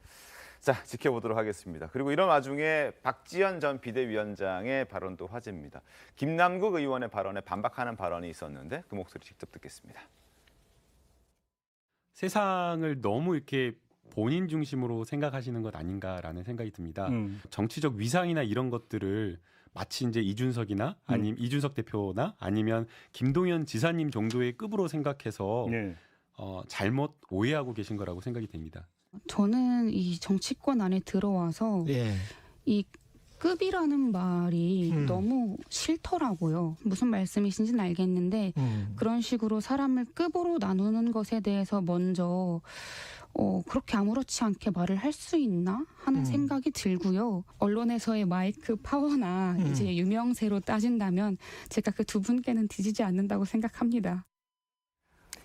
자, 지켜보도록 하겠습니다. 그리고 이런 와중에 박지원 전 비대위원장의 발언도 화제입니다. 김남국 의원의 발언에 반박하는 발언이 있었는데 그 목소리 직접 듣겠습니다. 세상을 너무 이렇게 본인 중심으로 생각하시는 것 아닌가라는 생각이 듭니다. 정치적 위상이나 이런 것들을 마치 이제 이준석이나 아니면 이준석 대표나 아니면 김동연 지사님 정도의 급으로 생각해서 잘못 오해하고 계신 거라고 생각이 됩니다. 저는 이 정치권 안에 들어와서 이 급이라는 말이 너무 싫더라고요. 무슨 말씀이신지는 알겠는데 그런 식으로 사람을 급으로 나누는 것에 대해서 먼저 그렇게 아무렇지 않게 말을 할 수 있나 하는 생각이 들고요. 언론에서의 마이크 파워나 이제 유명세로 따진다면 제가 그 두 분께는 뒤지지 않는다고 생각합니다.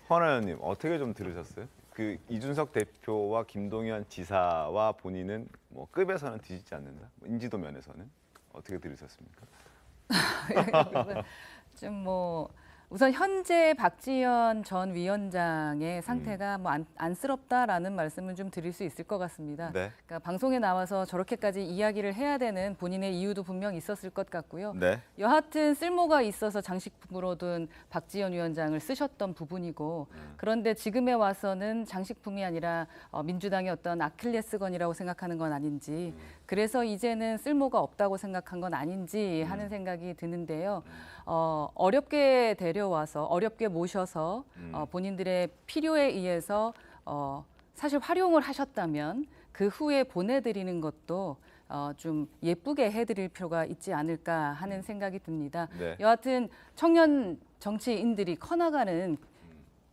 헌 의원님 어떻게 좀 들으셨어요? 그 이준석 대표와 김동연 지사와 본인은 뭐 급에서는 뒤지지 않는다. 인지도 면에서는 어떻게 들으셨습니까? 좀 뭐 우선 현재 박지원 전 위원장의 상태가 뭐 안쓰럽다라는 말씀을 좀 드릴 수 있을 것 같습니다. 네. 그러니까 방송에 나와서 저렇게까지 이야기를 해야 되는 본인의 이유도 분명 있었을 것 같고요. 네. 여하튼 쓸모가 있어서 장식품으로 둔 박지원 위원장을 쓰셨던 부분이고 그런데 지금에 와서는 장식품이 아니라 민주당의 어떤 아킬레스건이라고 생각하는 건 아닌지 그래서 이제는 쓸모가 없다고 생각한 건 아닌지 하는 생각이 드는데요. 어렵게 데려와서 어렵게 모셔서 본인들의 필요에 의해서 사실 활용을 하셨다면 그 후에 보내드리는 것도 좀 예쁘게 해드릴 필요가 있지 않을까 하는 생각이 듭니다. 네. 여하튼 청년 정치인들이 커나가는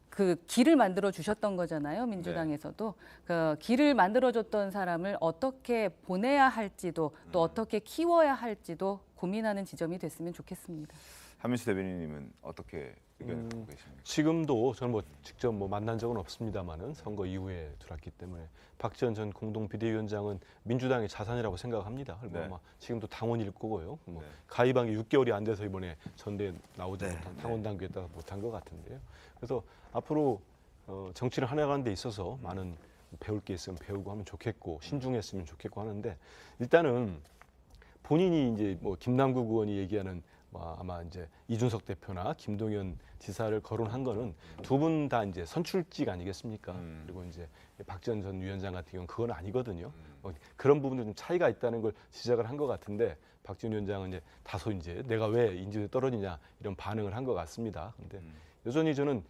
그 길을 만들어 주셨던 거잖아요. 민주당에서도 그 길을 만들어 줬던 사람을 어떻게 보내야 할지도 또 어떻게 키워야 할지도 고민하는 지점이 됐으면 좋겠습니다. 한민수 대변인님은 어떻게 의견을 갖고 계십니까? 지금도 저는 뭐 직접 뭐 만난 적은 없습니다만은 선거 이후에 들었기 때문에 박지원 전 공동 비대위원장은 민주당의 자산이라고 생각합니다. 그리고 네. 아마 지금도 당원일 거고요. 뭐 가입한 게 6개월이 안 돼서 이번에 전대에 나오지 못한 당원 당규에다가 못한 것 같은데요. 그래서 앞으로 정치를 해나가는 데 있어서 많은 배울 게 있으면 배우고 하면 좋겠고 신중했으면 좋겠고 하는데 일단은 본인이 이제 뭐 김남국 의원이 얘기하는 아마 이제 이준석 대표나 김동연 지사를 거론한 거는 두 분 다 이제 선출직 아니겠습니까? 그리고 이제 박지원 전 위원장 같은 경우는 그건 아니거든요. 그런 부분도 좀 차이가 있다는 걸 지적을 한 것 같은데 박지원 위원장은 이제 다소 이제 내가 왜 인지도에 떨어지냐 이런 반응을 한 것 같습니다. 근데 여전히 저는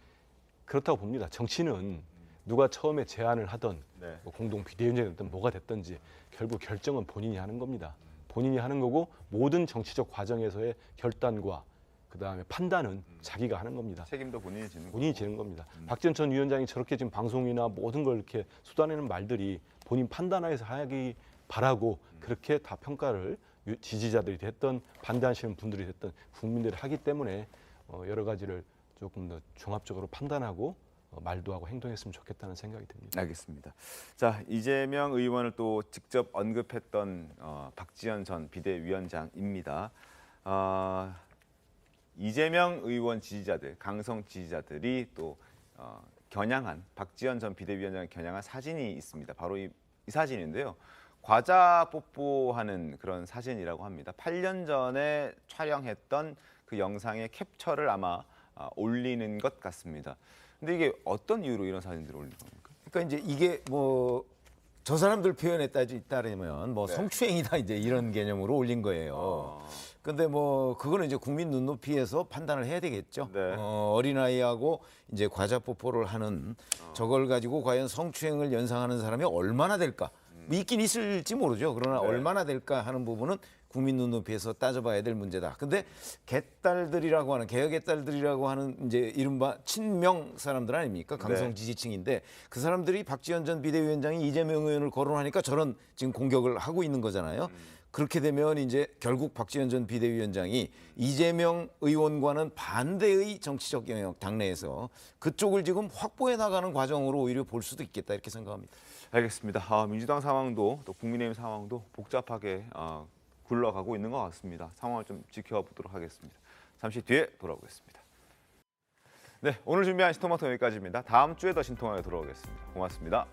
그렇다고 봅니다. 정치는 누가 처음에 제안을 하던 뭐 공동 비대위원장이 됐든 뭐가 됐든지 결국 결정은 본인이 하는 겁니다. 본인이 하는 거고 모든 정치적 과정에서의 결단과 그다음에 판단은 자기가 하는 겁니다. 책임도 본인이 지는 본인이 지는 겁니다. 박지원 전 위원장이 저렇게 지금 방송이나 모든 걸 이렇게 쏟아내는 말들이 본인 판단하에서 하기 바라고 그렇게 다 평가를 지지자들이 됐던 반대하시는 분들이 됐던 국민들이 하기 때문에 여러 가지를 조금 더 종합적으로 판단하고 말도 하고 행동했으면 좋겠다는 생각이 듭니다. 알겠습니다. 자, 이재명 의원을 또 직접 언급했던 박지원 전 비대위원장입니다. 이재명 의원 지지자들, 강성 지지자들이 또 겨냥한 박지원 전 비대위원장을 겨냥한 사진이 있습니다. 바로 이 사진인데요. 과자 뽀뽀하는 그런 사진이라고 합니다. 8년 전에 촬영했던 그 영상의 캡처를 아마 올리는 것 같습니다. 근데 이게 어떤 이유로 이런 사진들을 올린 겁니까? 그러니까 이제 이게 뭐 저 사람들 표현에 따르면 뭐 성추행이다 이제 이런 개념으로 올린 거예요. 근데 뭐 그거는 이제 국민 눈높이에서 판단을 해야 되겠죠. 어린아이하고 이제 과자 뽀뽀를 하는 저걸 가지고 과연 성추행을 연상하는 사람이 얼마나 될까? 있긴 있을지 모르죠. 그러나 얼마나 될까 하는 부분은 국민 눈높이에서 따져봐야 될 문제다. 근데 개딸들이라고 하는 개혁 개딸들이라고 하는 이제 이른바 친명 사람들 아닙니까? 강성 지지층인데 그 사람들이 박지원 전 비대위원장이 이재명 의원을 거론하니까 저런 지금 공격을 하고 있는 거잖아요. 그렇게 되면 이제 결국 박지원 전 비대위원장이 이재명 의원과는 반대의 정치적 영역 당내에서 그쪽을 지금 확보해 나가는 과정으로 오히려 볼 수도 있겠다 이렇게 생각합니다. 알겠습니다. 민주당 상황도 또 국민의힘 상황도 복잡하게 굴러가고 있는 것 같습니다. 상황을 좀 지켜보도록 하겠습니다. 잠시 뒤에 돌아오겠습니다. 네, 오늘 준비한 신통방통 여기까지입니다. 다음 주에 더 신통하게 돌아오겠습니다. 고맙습니다.